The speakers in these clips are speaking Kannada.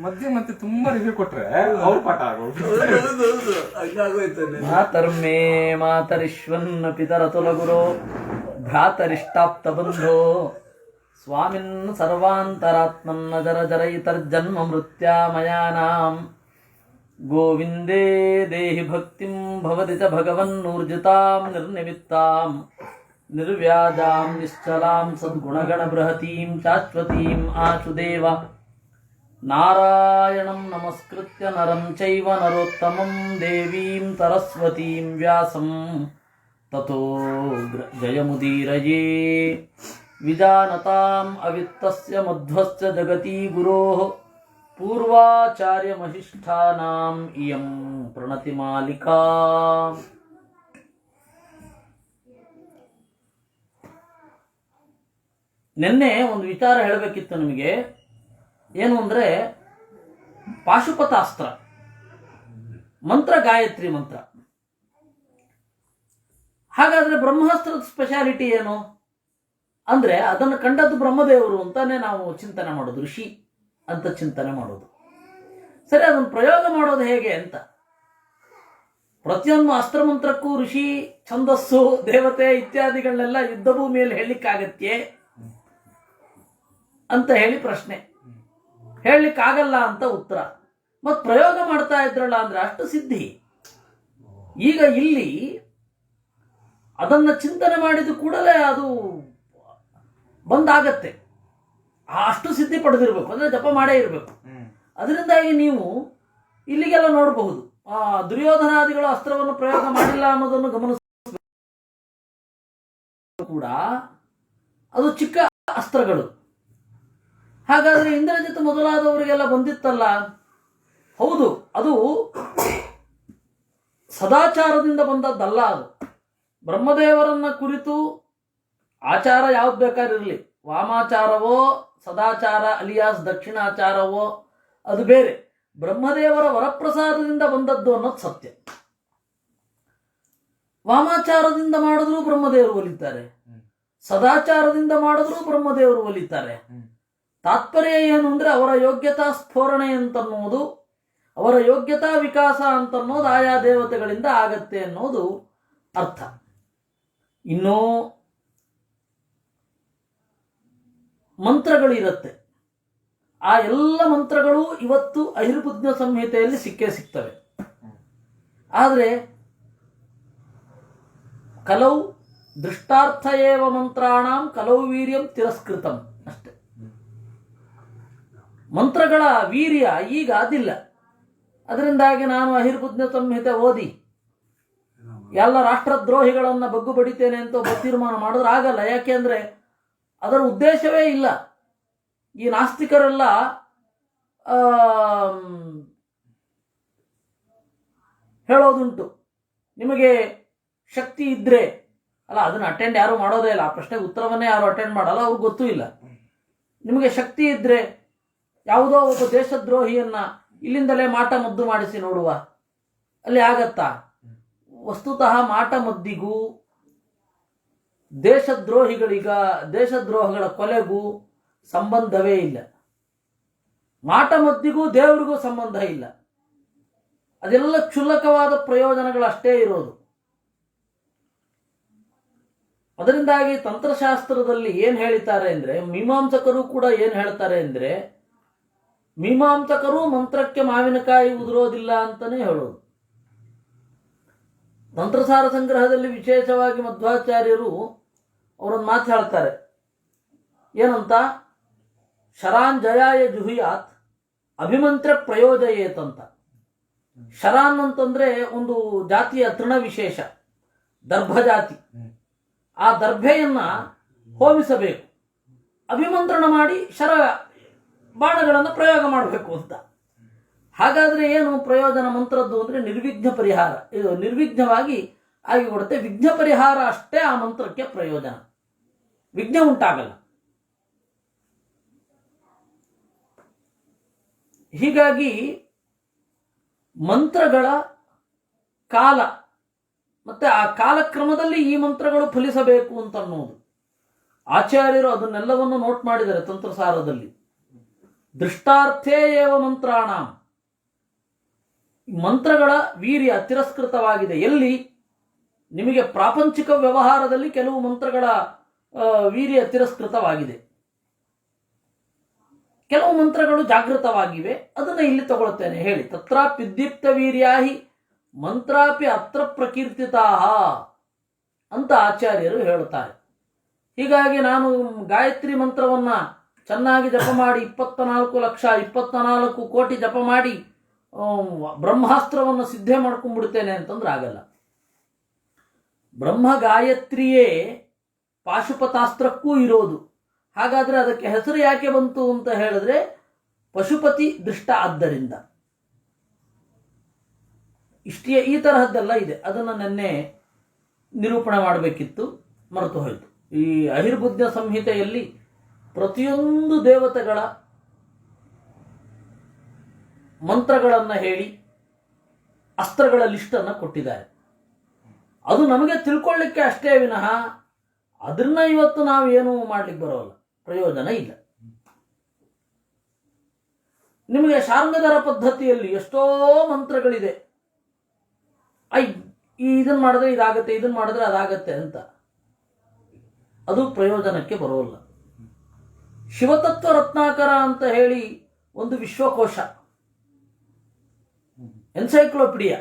ಮಧ್ಯೆ ಮತ್ತೆ ತುಂಬಾ ರಿವ್ಯೂ ಕೊಟ್ರೆ ಅವ್ರ ಪಾಠ ಮಾತರ್ಮೇ ಮಾತರಿಶ್ವನ್ನ ಪಿತರತುಲ ಗುರು ಭ್ರಾತರಿಷ್ಟಾಪ್ತ ಬಂಧೋ ಸ್ವಾಮಿನ್ ಸರ್ವಾಂತರಾತ್ಮನ್ನ ಜರ ಜರಯಿತರ್ಜನ್ಮ ಮೃತ್ಯಾಮಯಾನಾಂ ಗೋವಿಂದೇ ದೇಹಿ ಭಕ್ತಿಂ ಭವತಿ ಚ ಭಗವನ್ನೂರ್ಜಿತಾಂ ನಿರ್ನಿಮಿತ್ತಾಂ ನಿರ್ವ್ಯಾಜಾಂ ನಿಶ್ಚಲಾಂ ಸದ್ಗುಣಗಣ ಬೃಹತೀಂ ಶಾಶ್ವತೀಂ ಆಶುದೇವ ನಾರಾಯಣಂ ನಮಸ್ಕೃತ್ಯ ನರಂ ಚೈವ ನರೋತ್ತಮಂ ದೇವೀಂ ಸರಸ್ವತೀಂ ವ್ಯಾಸಂ ತಥೋ ಜಯಮುದೀರಯೇ ವಿಜಾನತಾಂ ಅವಿತ್ತಸ್ಯ ಮಧ್ವಸ್ಯ ಜಗತಿ ಗುರೋಃ ಪೂರ್ವಾಚಾರ್ಯ ಮಹಿಷ್ಠಾನಾಂ ಇಯಂ ಪ್ರಣತಿ ಮಾಲಿಕಾ. ನಿನ್ನೆ ಒಂದು ವಿಚಾರ ಹೇಳಬೇಕಿತ್ತು ನಿಮಗೆ. ಏನು ಅಂದರೆ ಪಾಶುಪತಾಸ್ತ್ರ ಮಂತ್ರ, ಗಾಯತ್ರಿ ಮಂತ್ರ. ಹಾಗಾದ್ರೆ ಬ್ರಹ್ಮಾಸ್ತ್ರದ ಸ್ಪೆಷಾಲಿಟಿ ಏನು ಅಂದ್ರೆ ಅದನ್ನು ಕಂಡದ್ದು ಬ್ರಹ್ಮದೇವರು ಅಂತಾನೆ ನಾವು ಚಿಂತನೆ ಮಾಡೋದು, ಋಷಿ ಅಂತ ಚಿಂತನೆ ಮಾಡೋದು. ಸರಿ, ಅದನ್ನು ಪ್ರಯೋಗ ಮಾಡೋದು ಹೇಗೆ ಅಂತ. ಪ್ರತಿಯೊಂದು ಅಸ್ತ್ರಮಂತ್ರಕ್ಕೂ ಋಷಿ, ಛಂದಸ್ಸು, ದೇವತೆ ಇತ್ಯಾದಿಗಳನ್ನೆಲ್ಲ ಯುದ್ಧ ಭೂಮಿಯಲ್ಲಿ ಹೇಳಲಿಕ್ಕಾಗತ್ತೆ ಅಂತ ಹೇಳಿ ಪ್ರಶ್ನೆ. ಹೇಳಲಿಕ್ಕಾಗಲ್ಲ ಅಂತ ಉತ್ತರ. ಮತ್ತು ಪ್ರಯೋಗ ಮಾಡ್ತಾ ಇದ್ರಲ್ಲ ಅಂದ್ರೆ ಅಷ್ಟು ಸಿದ್ಧಿ. ಈಗ ಇಲ್ಲಿ ಅದನ್ನು ಚಿಂತನೆ ಮಾಡಿದ ಕೂಡಲೇ ಅದು ಬಂದಾಗತ್ತೆ. ಅಷ್ಟು ಸಿದ್ಧಿ ಪಡೆದಿರಬೇಕು, ಅಂದ್ರೆ ಜಪ ಮಾಡೇ ಇರಬೇಕು. ಅದರಿಂದಾಗಿ ನೀವು ಇಲ್ಲಿಗೆಲ್ಲ ನೋಡಬಹುದು, ದುರ್ಯೋಧನಾದಿಗಳು ಅಸ್ತ್ರವನ್ನು ಪ್ರಯೋಗ ಮಾಡಿಲ್ಲ ಅನ್ನೋದನ್ನು ಗಮನಿಸ ಕೂಡ ಅದು ಚಿಕ್ಕ ಅಸ್ತ್ರಗಳು. ಹಾಗಾದ್ರೆ ಇಂದ್ರಜಿತ್ ಮೊದಲಾದವರಿಗೆಲ್ಲ ಬಂದಿತ್ತಲ್ಲ, ಹೌದು, ಅದು ಸದಾಚಾರದಿಂದ ಬಂದದ್ದಲ್ಲ. ಅದು ಬ್ರಹ್ಮದೇವರನ್ನ ಕುರಿತು ಆಚಾರ ಯಾವ್ದು ಬೇಕಾದಿರಲಿ, ವಾಮಾಚಾರವೋ ಸದಾಚಾರ ಅಲಿಯಾಸ್ ದಕ್ಷಿಣಾಚಾರವೋ ಅದು ಬೇರೆ. ಬ್ರಹ್ಮದೇವರ ವರಪ್ರಸಾದದಿಂದ ಬಂದದ್ದು ಅನ್ನೋದು ಸತ್ಯ. ವಾಮಾಚಾರದಿಂದ ಮಾಡಿದ್ರೂ ಬ್ರಹ್ಮದೇವರು ಒಲಿತಾರೆ, ಸದಾಚಾರದಿಂದ ಮಾಡಿದ್ರೂ ಬ್ರಹ್ಮದೇವರು ಒಲಿತಾರೆ. ತಾತ್ಪರ್ಯ ಏನು ಅಂದ್ರೆ ಅವರ ಯೋಗ್ಯತಾ ಸ್ಫೋರಣೆ ಅಂತನ್ನೋದು, ಅವರ ಯೋಗ್ಯತಾ ವಿಕಾಸ ಅಂತನ್ನೋದು ಆಯಾ ದೇವತೆಗಳಿಂದ ಆಗತ್ತೆ ಅನ್ನೋದು ಅರ್ಥ. ಇನ್ನೂ ಮಂತ್ರಗಳು ಇರುತ್ತೆ. ಆ ಎಲ್ಲ ಮಂತ್ರಗಳು ಇವತ್ತು ಅಹಿರ್ಬುದ್ಧ ಸಂಹಿತೆಯಲ್ಲಿ ಸಿಕ್ಕೇ ಸಿಗ್ತವೆ. ಆದರೆ ಕಲೌ ದೃಷ್ಟಾರ್ಥ ಏವ ಮಂತ್ರಾಣಾಂ ಕಲೌ ವೀರ್ಯಂ ತಿರಸ್ಕೃತಂ ಅಷ್ಟೆ. ಮಂತ್ರಗಳ ವೀರ್ಯ ಈಗ ಅದಿಲ್ಲ. ಅದರಿಂದಾಗಿ ನಾನು ಅಹಿರ್ಬುದ್ಧ ಸಂಹಿತೆ ಓದಿ ಎಲ್ಲ ರಾಷ್ಟ್ರದ್ರೋಹಿಗಳನ್ನ ಬಗ್ಗು ಬಡಿತೇನೆ ಅಂತ ಒಬ್ಬ ತೀರ್ಮಾನ ಮಾಡಿದ್ರೆ ಆಗಲ್ಲ. ಯಾಕೆಂದ್ರೆ ಅದರ ಉದ್ದೇಶವೇ ಇಲ್ಲ. ಈ ನಾಸ್ತಿಕರೆಲ್ಲ ಹೇಳೋದುಂಟು, ನಿಮಗೆ ಶಕ್ತಿ ಇದ್ರೆ ಅಲ್ಲ, ಅದನ್ನು ಅಟೆಂಡ್ ಯಾರು ಮಾಡೋದೇ ಇಲ್ಲ, ಆ ಪ್ರಶ್ನೆಗೆ ಉತ್ತರವನ್ನೇ ಯಾರು ಅಟೆಂಡ್ ಮಾಡಲ್ಲ, ಅವ್ರಿಗೆ ಗೊತ್ತೂ ಇಲ್ಲ. ನಿಮಗೆ ಶಕ್ತಿ ಇದ್ರೆ ಯಾವುದೋ ಒಬ್ಬ ದೇಶದ್ರೋಹಿಯನ್ನ ಇಲ್ಲಿಂದಲೇ ಮಾಟ ಮದ್ದು ಮಾಡಿಸಿ ನೋಡುವ, ಅಲ್ಲಿ ಆಗತ್ತಾ? ವಸ್ತುತಃ ಮಾಟ ಮದ್ದಿಗೂ ದೇಶದ್ರೋಹಗಳ ಕೊಲೆಗೂ ಸಂಬಂಧವೇ ಇಲ್ಲ. ಮಾಟ ಮದ್ದಿಗೂ ದೇವರಿಗೂ ಸಂಬಂಧ ಇಲ್ಲ. ಅದೆಲ್ಲ ಕ್ಷುಲ್ಲಕವಾದ ಪ್ರಯೋಜನಗಳಷ್ಟೇ ಇರೋದು. ಅದರಿಂದಾಗಿ ತಂತ್ರಶಾಸ್ತ್ರದಲ್ಲಿ ಏನ್ ಹೇಳಿದ್ದಾರೆ ಅಂದ್ರೆ, ಮೀಮಾಂಸಕರು ಕೂಡ ಏನ್ ಹೇಳ್ತಾರೆ ಅಂದ್ರೆ, ಮೀಮಾಂಸಕರು ಮಂತ್ರಕ್ಕೆ ಮಾವಿನಕಾಯಿ ಉದುರೋದಿಲ್ಲ ಅಂತಾನೆ ಹೇಳೋದು. ತಂತ್ರಸಾರ ಸಂಗ್ರಹದಲ್ಲಿ ವಿಶೇಷವಾಗಿ ಮಧ್ವಾಚಾರ್ಯರು ಅವರೊಂದು ಮಾತು ಹೇಳ್ತಾರೆ. ಏನಂತ? ಶರಾನ್ ಜಯಾಯ ಜುಹುಯಾತ್ ಅಭಿಮಂತ್ರ ಪ್ರಯೋಜಯೇತ್ ಅಂತ. ಶರಾನ್ ಅಂತಂದ್ರೆ ಒಂದು ಜಾತಿಯ ತೃಣ ವಿಶೇಷ, ದರ್ಭ ಜಾತಿ. ಆ ದರ್ಭೆಯನ್ನ ಹೋಮಿಸಬೇಕು, ಅಭಿಮಂತ್ರಣ ಮಾಡಿ ಬಾಣಗಳನ್ನು ಪ್ರಯೋಗ ಮಾಡಬೇಕು ಅಂತ. ಹಾಗಾದ್ರೆ ಏನು ಪ್ರಯೋಜನ ಮಂತ್ರದ್ದು ಅಂದ್ರೆ ನಿರ್ವಿಘ್ನ ಪರಿಹಾರ. ಇದು ನಿರ್ವಿಘ್ನವಾಗಿ ಆಗಿಕೊಡುತ್ತೆ. ವಿಘ್ನ ಪರಿಹಾರ ಅಷ್ಟೇ ಆ ಮಂತ್ರಕ್ಕೆ ಪ್ರಯೋಜನ, ವಿಘ್ನ ಉಂಟಾಗಲ್ಲ. ಹೀಗಾಗಿ ಮಂತ್ರಗಳ ಕಾಲ ಮತ್ತೆ ಆ ಕಾಲಕ್ರಮದಲ್ಲಿ ಈ ಮಂತ್ರಗಳು ಫಲಿಸಬೇಕು ಅಂತ ಅನ್ನೋದು ಆಚಾರ್ಯರು ಅದನ್ನೆಲ್ಲವನ್ನು ನೋಟ್ ಮಾಡಿದ್ದಾರೆ ತಂತ್ರಸಾರದಲ್ಲಿ. ದೃಷ್ಟಾರ್ಥೇ ಏವ ಮಂತ್ರಾಣ, ಮಂತ್ರಗಳ ವೀರ್ಯ ತಿರಸ್ಕೃತವಾಗಿದೆ. ಎಲ್ಲಿ? ನಿಮಗೆ ಪ್ರಾಪಂಚಿಕ ವ್ಯವಹಾರದಲ್ಲಿ ಕೆಲವು ಮಂತ್ರಗಳ ವೀರ್ಯ ತಿರಸ್ಕೃತವಾಗಿದೆ, ಕೆಲವು ಮಂತ್ರಗಳು ಜಾಗೃತವಾಗಿವೆ. ಅದನ್ನು ಇಲ್ಲಿ ತಗೊಳ್ತೇನೆ ಹೇಳಿ. ತತ್ರಾಪ್ಯುದ್ದೀಪ್ತ ವೀರ್ಯಾಹಿ ಮಂತ್ರಾಪಿ ಅತ್ರ ಪ್ರಕೀರ್ತಿತಾಹ ಅಂತ ಆಚಾರ್ಯರು ಹೇಳುತ್ತಾರೆ. ಹೀಗಾಗಿ ನಾನು ಗಾಯತ್ರಿ ಮಂತ್ರವನ್ನ ಚೆನ್ನಾಗಿ ಜಪ ಮಾಡಿ 24 ಕೋಟಿ ಜಪ ಮಾಡಿ ಬ್ರಹ್ಮಾಸ್ತ್ರವನ್ನು ಸಿದ್ಧೆ ಮಾಡ್ಕೊಂಡ್ಬಿಡ್ತೇನೆ ಅಂತಂದ್ರೆ ಆಗಲ್ಲ. ಬ್ರಹ್ಮ ಗಾಯತ್ರಿಯೇ ಪಾಶುಪತಾಸ್ತ್ರಕ್ಕೂ ಇರೋದು. ಹಾಗಾದ್ರೆ ಅದಕ್ಕೆ ಹೆಸರು ಯಾಕೆ ಬಂತು ಅಂತ ಹೇಳಿದ್ರೆ ಪಶುಪತಿ ದೃಷ್ಟ ಆದ್ದರಿಂದ. ಇಷ್ಟೇ ಈ ತರಹದ್ದೆಲ್ಲ ಇದೆ. ಅದನ್ನು ನೆನ್ನೆ ನಿರೂಪಣೆ ಮಾಡಬೇಕಿತ್ತು, ಮರೆತು ಹೋಯಿತು. ಈ ಅಹಿರ್ಬುದ್ಧ ಸಂಹಿತೆಯಲ್ಲಿ ಪ್ರತಿಯೊಂದು ದೇವತೆಗಳ ಮಂತ್ರಗಳನ್ನು ಹೇಳಿ ಅಸ್ತ್ರಗಳ ಲಿಸ್ಟನ್ನು ಕೊಟ್ಟಿದ್ದಾರೆ. ಅದು ನಮಗೆ ತಿಳ್ಕೊಳ್ಳಿಕ್ಕೆ ಅಷ್ಟೇ ವಿನಃ ಅದನ್ನ ಇವತ್ತು ನಾವು ಏನು ಮಾಡ್ಲಿಕ್ಕೆ ಬರೋಲ್ಲ, ಪ್ರಯೋಜನ ಇಲ್ಲ. ನಿಮಗೆ ಶಾರ್ಂಗಧರ ಪದ್ಧತಿಯಲ್ಲಿ ಎಷ್ಟೋ ಮಂತ್ರಗಳಿದೆ. ಇದನ್ನ ಮಾಡಿದ್ರೆ ಇದಾಗತ್ತೆ, ಇದನ್ನ ಮಾಡಿದ್ರೆ ಅದಾಗತ್ತೆ ಅಂತ. ಅದು ಪ್ರಯೋಜನಕ್ಕೆ ಬರೋಲ್ಲ. ಶಿವತತ್ವ ರತ್ನಾಕರ ಅಂತ ಹೇಳಿ ಒಂದು ವಿಶ್ವಕೋಶ, ಎನ್ಸೈಕ್ಲೋಪಿಡಿಯಾ,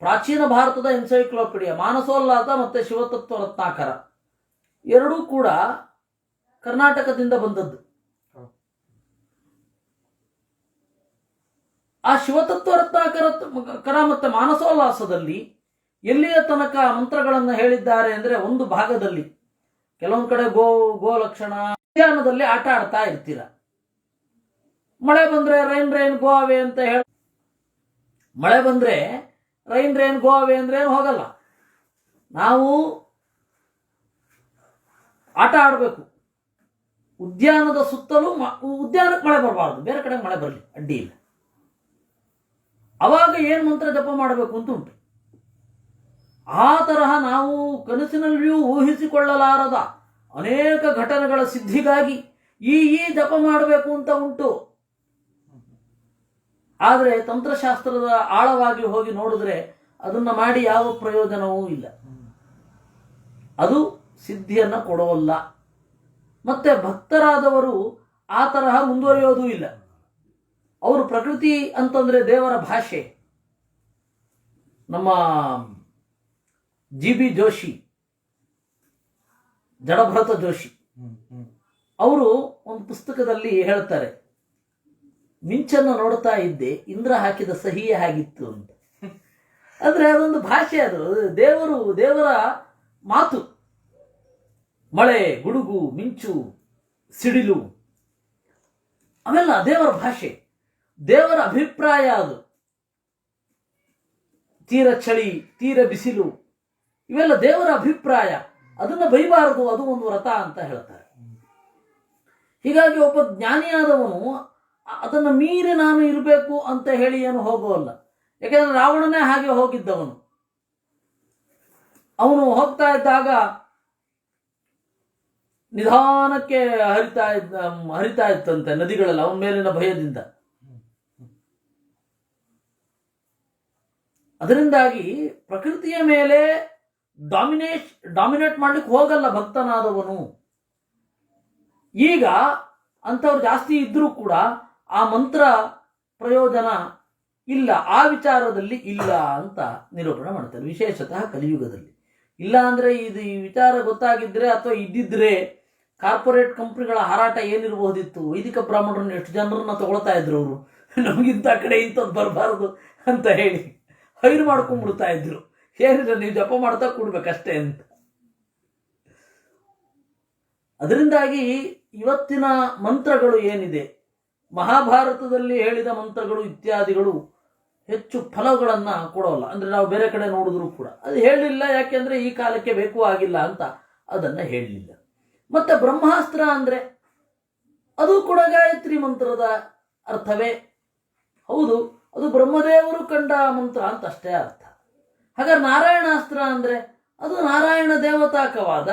ಪ್ರಾಚೀನ ಭಾರತದ ಎನ್ಸೈಕ್ಲೋಪಿಡಿಯಾ, ಮಾನಸೋಲ್ಲಾಸ ಮತ್ತೆ ಶಿವತತ್ವ ರತ್ನಾಕರ ಎರಡೂ ಕೂಡ ಕರ್ನಾಟಕದಿಂದ ಬಂದದ್ದು. ಆ ಶಿವತತ್ವ ರತ್ನಾಕರ ಮತ್ತೆ ಮಾನಸೋಲ್ಲಾಸದಲ್ಲಿ ಎಲ್ಲಿಯ ತನಕ ಮಂತ್ರಗಳನ್ನು ಹೇಳಿದ್ದಾರೆ ಅಂದ್ರೆ, ಒಂದು ಭಾಗದಲ್ಲಿ ಕೆಲವೊಂದು ಕಡೆ ಗೋಲಕ್ಷಣ ಉದ್ಯಾನದಲ್ಲಿ ಆಟ ಆಡ್ತಾ ಇರ್ತೀರ. ಮಳೆ ಬಂದ್ರೆ ರೈನ್ ಗೋ ಅವೇ ಅಂತ ಹೇಳಿ, ಮಳೆ ಬಂದ್ರೆ ರೈನ್ ಗೋ ಅವೇ ಅಂದ್ರೆ ಏನು ಹೋಗಲ್ಲ. ನಾವು ಆಟ ಆಡಬೇಕು. ಉದ್ಯಾನದ ಸುತ್ತಲೂ ಉದ್ಯಾನಕ್ಕೆ ಮಳೆ ಬರಬಾರ್ದು, ಬೇರೆ ಕಡೆ ಮಳೆ ಬರಲಿ, ಅಡ್ಡಿ ಇಲ್ಲ. ಅವಾಗ ಏನು ಮಂತ್ರ ಜಪ ಮಾಡಬೇಕು ಅಂತ ಉಂಟು. ಆ ತರಹ ನಾವು ಕನಸಿನಲ್ಲಿಯೂ ಊಹಿಸಿಕೊಳ್ಳಲಾರದ ಅನೇಕ ಘಟನೆಗಳ ಸಿದ್ಧಿಗಾಗಿ ಈ ಜಪ ಮಾಡಬೇಕು ಅಂತ ಉಂಟು. ಆದರೆ ತಂತ್ರಶಾಸ್ತ್ರದ ಆಳವಾಗಿ ಹೋಗಿ ನೋಡಿದ್ರೆ ಅದನ್ನ ಮಾಡಿ ಯಾವ ಪ್ರಯೋಜನವೂ ಇಲ್ಲ. ಅದು ಸಿದ್ಧಿಯನ್ನ ಕೊಡೋಲ್ಲ. ಮತ್ತೆ ಭಕ್ತರಾದವರು ಆ ತರಹ ಮುಂದುವರಿಯೋದೂ ಇಲ್ಲ. ಅವರು ಪ್ರಕೃತಿ ಅಂತಂದ್ರೆ ದೇವರ ಭಾಷೆ. ನಮ್ಮ ಜಿ.ಬಿ. ಜೋಶಿ, ಜಡಭರತ ಜೋಶಿ ಅವರು ಒಂದು ಪುಸ್ತಕದಲ್ಲಿ ಹೇಳ್ತಾರೆ, ಮಿಂಚನ್ನು ನೋಡ್ತಾ ಇದ್ದೆ, ಇಂದ್ರ ಹಾಕಿದ ಸಹಿಯೇ ಆಗಿತ್ತು ಅಂತ. ಅಂದ್ರೆ ಅದೊಂದು ಭಾಷೆ, ಅದು ದೇವರ ಮಾತು. ಮಳೆ, ಗುಡುಗು, ಮಿಂಚು, ಸಿಡಿಲು ಅವೆಲ್ಲ ದೇವರ ಭಾಷೆ, ದೇವರ ಅಭಿಪ್ರಾಯ. ಅದು ತೀರ ಚಳಿ, ತೀರ ಬಿಸಿಲು ಇವೆಲ್ಲ ದೇವರ ಅಭಿಪ್ರಾಯ. ಅದನ್ನ ಬೈಬಾರದು, ಅದು ಒಂದು ವ್ರತ ಅಂತ ಹೇಳ್ತಾರೆ. ಹೀಗಾಗಿ ಒಬ್ಬ ಜ್ಞಾನಿಯಾದವನು ಅದನ್ನು ಮೀರಿ ನಾನು ಇರಬೇಕು ಅಂತ ಹೇಳಿ ಏನು ಹೋಗೋಲ್ಲ. ಯಾಕೆಂದ್ರೆ ರಾವಣನೇ ಹಾಗೆ ಹೋಗಿದ್ದವನು. ಅವನು ಹೋಗ್ತಾ ಇದ್ದಾಗ ನಿಧಾನಕ್ಕೆ ಹರಿತಾ ಇತ್ತಂತೆ ನದಿಗಳೆಲ್ಲ ಅವನ ಮೇಲಿನ ಭಯದಿಂದ. ಅದರಿಂದಾಗಿ ಪ್ರಕೃತಿಯ ಮೇಲೆ ಡಾಮಿನೇಟ್ ಮಾಡ್ಲಿಕ್ಕೆ ಹೋಗಲ್ಲ ಭಕ್ತನಾದವನು. ಈಗ ಅಂಥವ್ರು ಜಾಸ್ತಿ ಇದ್ರೂ ಕೂಡ ಆ ಮಂತ್ರ ಪ್ರಯೋಜನ ಇಲ್ಲ, ಆ ವಿಚಾರದಲ್ಲಿ ಇಲ್ಲ ಅಂತ ನಿರೂಪಣೆ ಮಾಡ್ತಾರೆ. ವಿಶೇಷತಃ ಕಲಿಯುಗದಲ್ಲಿ ಇಲ್ಲ ಅಂದ್ರೆ ಈ ವಿಚಾರ ಗೊತ್ತಾಗಿದ್ರೆ ಅಥವಾ ಇದ್ದಿದ್ರೆ ಕಾರ್ಪೊರೇಟ್ ಕಂಪ್ನಿಗಳ ಹಾರಾಟ ಏನಿರಬಹುದಿತ್ತು. ವೈದಿಕ ಬ್ರಾಹ್ಮಣರನ್ನು ಎಷ್ಟು ಜನರನ್ನ ತಗೊಳ್ತಾ ಇದ್ರು ಅವರು. ನಮಗಿಂತ ಕಡೆ ಇಂಥದ್ದು ಬರಬಾರದು ಅಂತ ಹೇಳಿ ಹೈರು ಮಾಡ್ಕೊಂಡ್ಬಿಡ್ತಾ ಇದ್ರು. ಏನಿಲ್ಲ, ನೀವು ಜಪ ಮಾಡ್ತಾ ಕೂಡ್ಬೇಕಷ್ಟೇ ಅಂತ. ಅದರಿಂದಾಗಿ ಇವತ್ತಿನ ಮಂತ್ರಗಳು ಏನಿದೆ, ಮಹಾಭಾರತದಲ್ಲಿ ಹೇಳಿದ ಮಂತ್ರಗಳು ಇತ್ಯಾದಿಗಳು ಹೆಚ್ಚು ಫಲಗಳನ್ನ ಕೊಡೋಲ್ಲ. ಅಂದ್ರೆ ನಾವು ಬೇರೆ ಕಡೆ ನೋಡಿದ್ರು ಕೂಡ ಅದು ಹೇಳಲಿಲ್ಲ. ಯಾಕೆಂದ್ರೆ ಈ ಕಾಲಕ್ಕೆ ಬೇಕು ಆಗಿಲ್ಲ ಅಂತ ಅದನ್ನ ಹೇಳಲಿಲ್ಲ. ಮತ್ತೆ ಬ್ರಹ್ಮಾಸ್ತ್ರ ಅಂದ್ರೆ ಅದು ಕೂಡ ಗಾಯತ್ರಿ ಮಂತ್ರದ ಅರ್ಥವೇ ಹೌದು. ಅದು ಬ್ರಹ್ಮದೇವರು ಕಂಡ ಮಂತ್ರ ಅಂತ ಅಷ್ಟೇ ಅರ್ಥ. ಹಾಗಾದ್ರೆ ನಾರಾಯಣಾಸ್ತ್ರ ಅಂದ್ರೆ ಅದು ನಾರಾಯಣ ದೇವತಾಕವಾದ,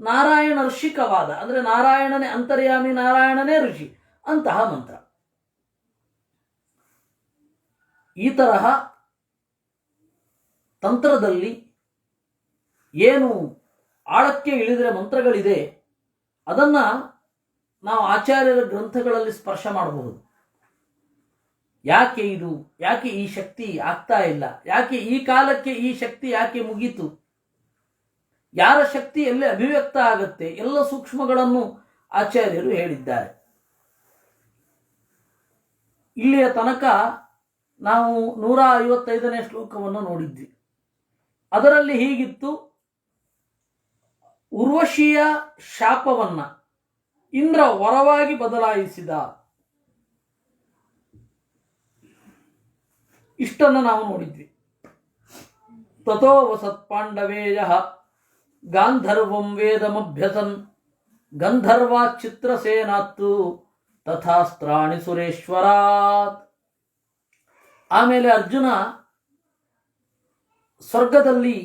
ನಾರಾಯಣ ಋಷಿಕವಾದ, ಅಂದ್ರೆ ನಾರಾಯಣನೇ ಅಂತರ್ಯಾಮಿ, ನಾರಾಯಣನೇ ಋಷಿ ಅಂತಹ ಮಂತ್ರ. ಈ ತರಹ ತಂತ್ರದಲ್ಲಿ ಏನು ಆಳಕ್ಕೆ ಇಳಿದರೆ ಮಂತ್ರಗಳಿದೆ ಅದನ್ನು ನಾವು ಆಚಾರ್ಯರ ಗ್ರಂಥಗಳಲ್ಲಿ ಸ್ಪರ್ಶ ಮಾಡಬಹುದು. ಯಾಕೆ ಇದು, ಯಾಕೆ ಈ ಶಕ್ತಿ ಆಗ್ತಾ ಇಲ್ಲ, ಯಾಕೆ ಈ ಕಾಲಕ್ಕೆ ಈ ಶಕ್ತಿ ಯಾಕೆ ಮುಗೀತು, ಯಾರ ಶಕ್ತಿ ಎಲ್ಲಿ ಅಭಿವ್ಯಕ್ತ ಆಗತ್ತೆ, ಎಲ್ಲ ಸೂಕ್ಷ್ಮಗಳನ್ನು ಆಚಾರ್ಯರು ಹೇಳಿದ್ದಾರೆ. ಇಲ್ಲಿಯ ತನಕ ನಾವು 155ನೇ ಶ್ಲೋಕವನ್ನು ನೋಡಿದ್ವಿ. ಅದರಲ್ಲಿ ಹೀಗಿತ್ತು, ಉರ್ವಶಿಯ ಶಾಪವನ್ನ ಇಂದ್ರ ವರವಾಗಿ ಬದಲಾಯಿಸಿದ. ಇಷ್ಟನ್ನು ನಾವು ನೋಡಿದ್ವಿ. ತಥೋ ವಸತ್ ಪಾಂಡವೇಯ ಗಾಂಧರ್ವಂ ವೇದಮಭ್ಯಸನ್ ಗಂಧರ್ವಾ ಚಿತ್ರಸೇನಾತ್ತು ತಥಾಸ್ತ್ರಾಣಿ ಸುರೇಶ್ವರಾತ್. ಆಮೇಲೆ ಅರ್ಜುನ ಸ್ವರ್ಗದಲ್ಲಿ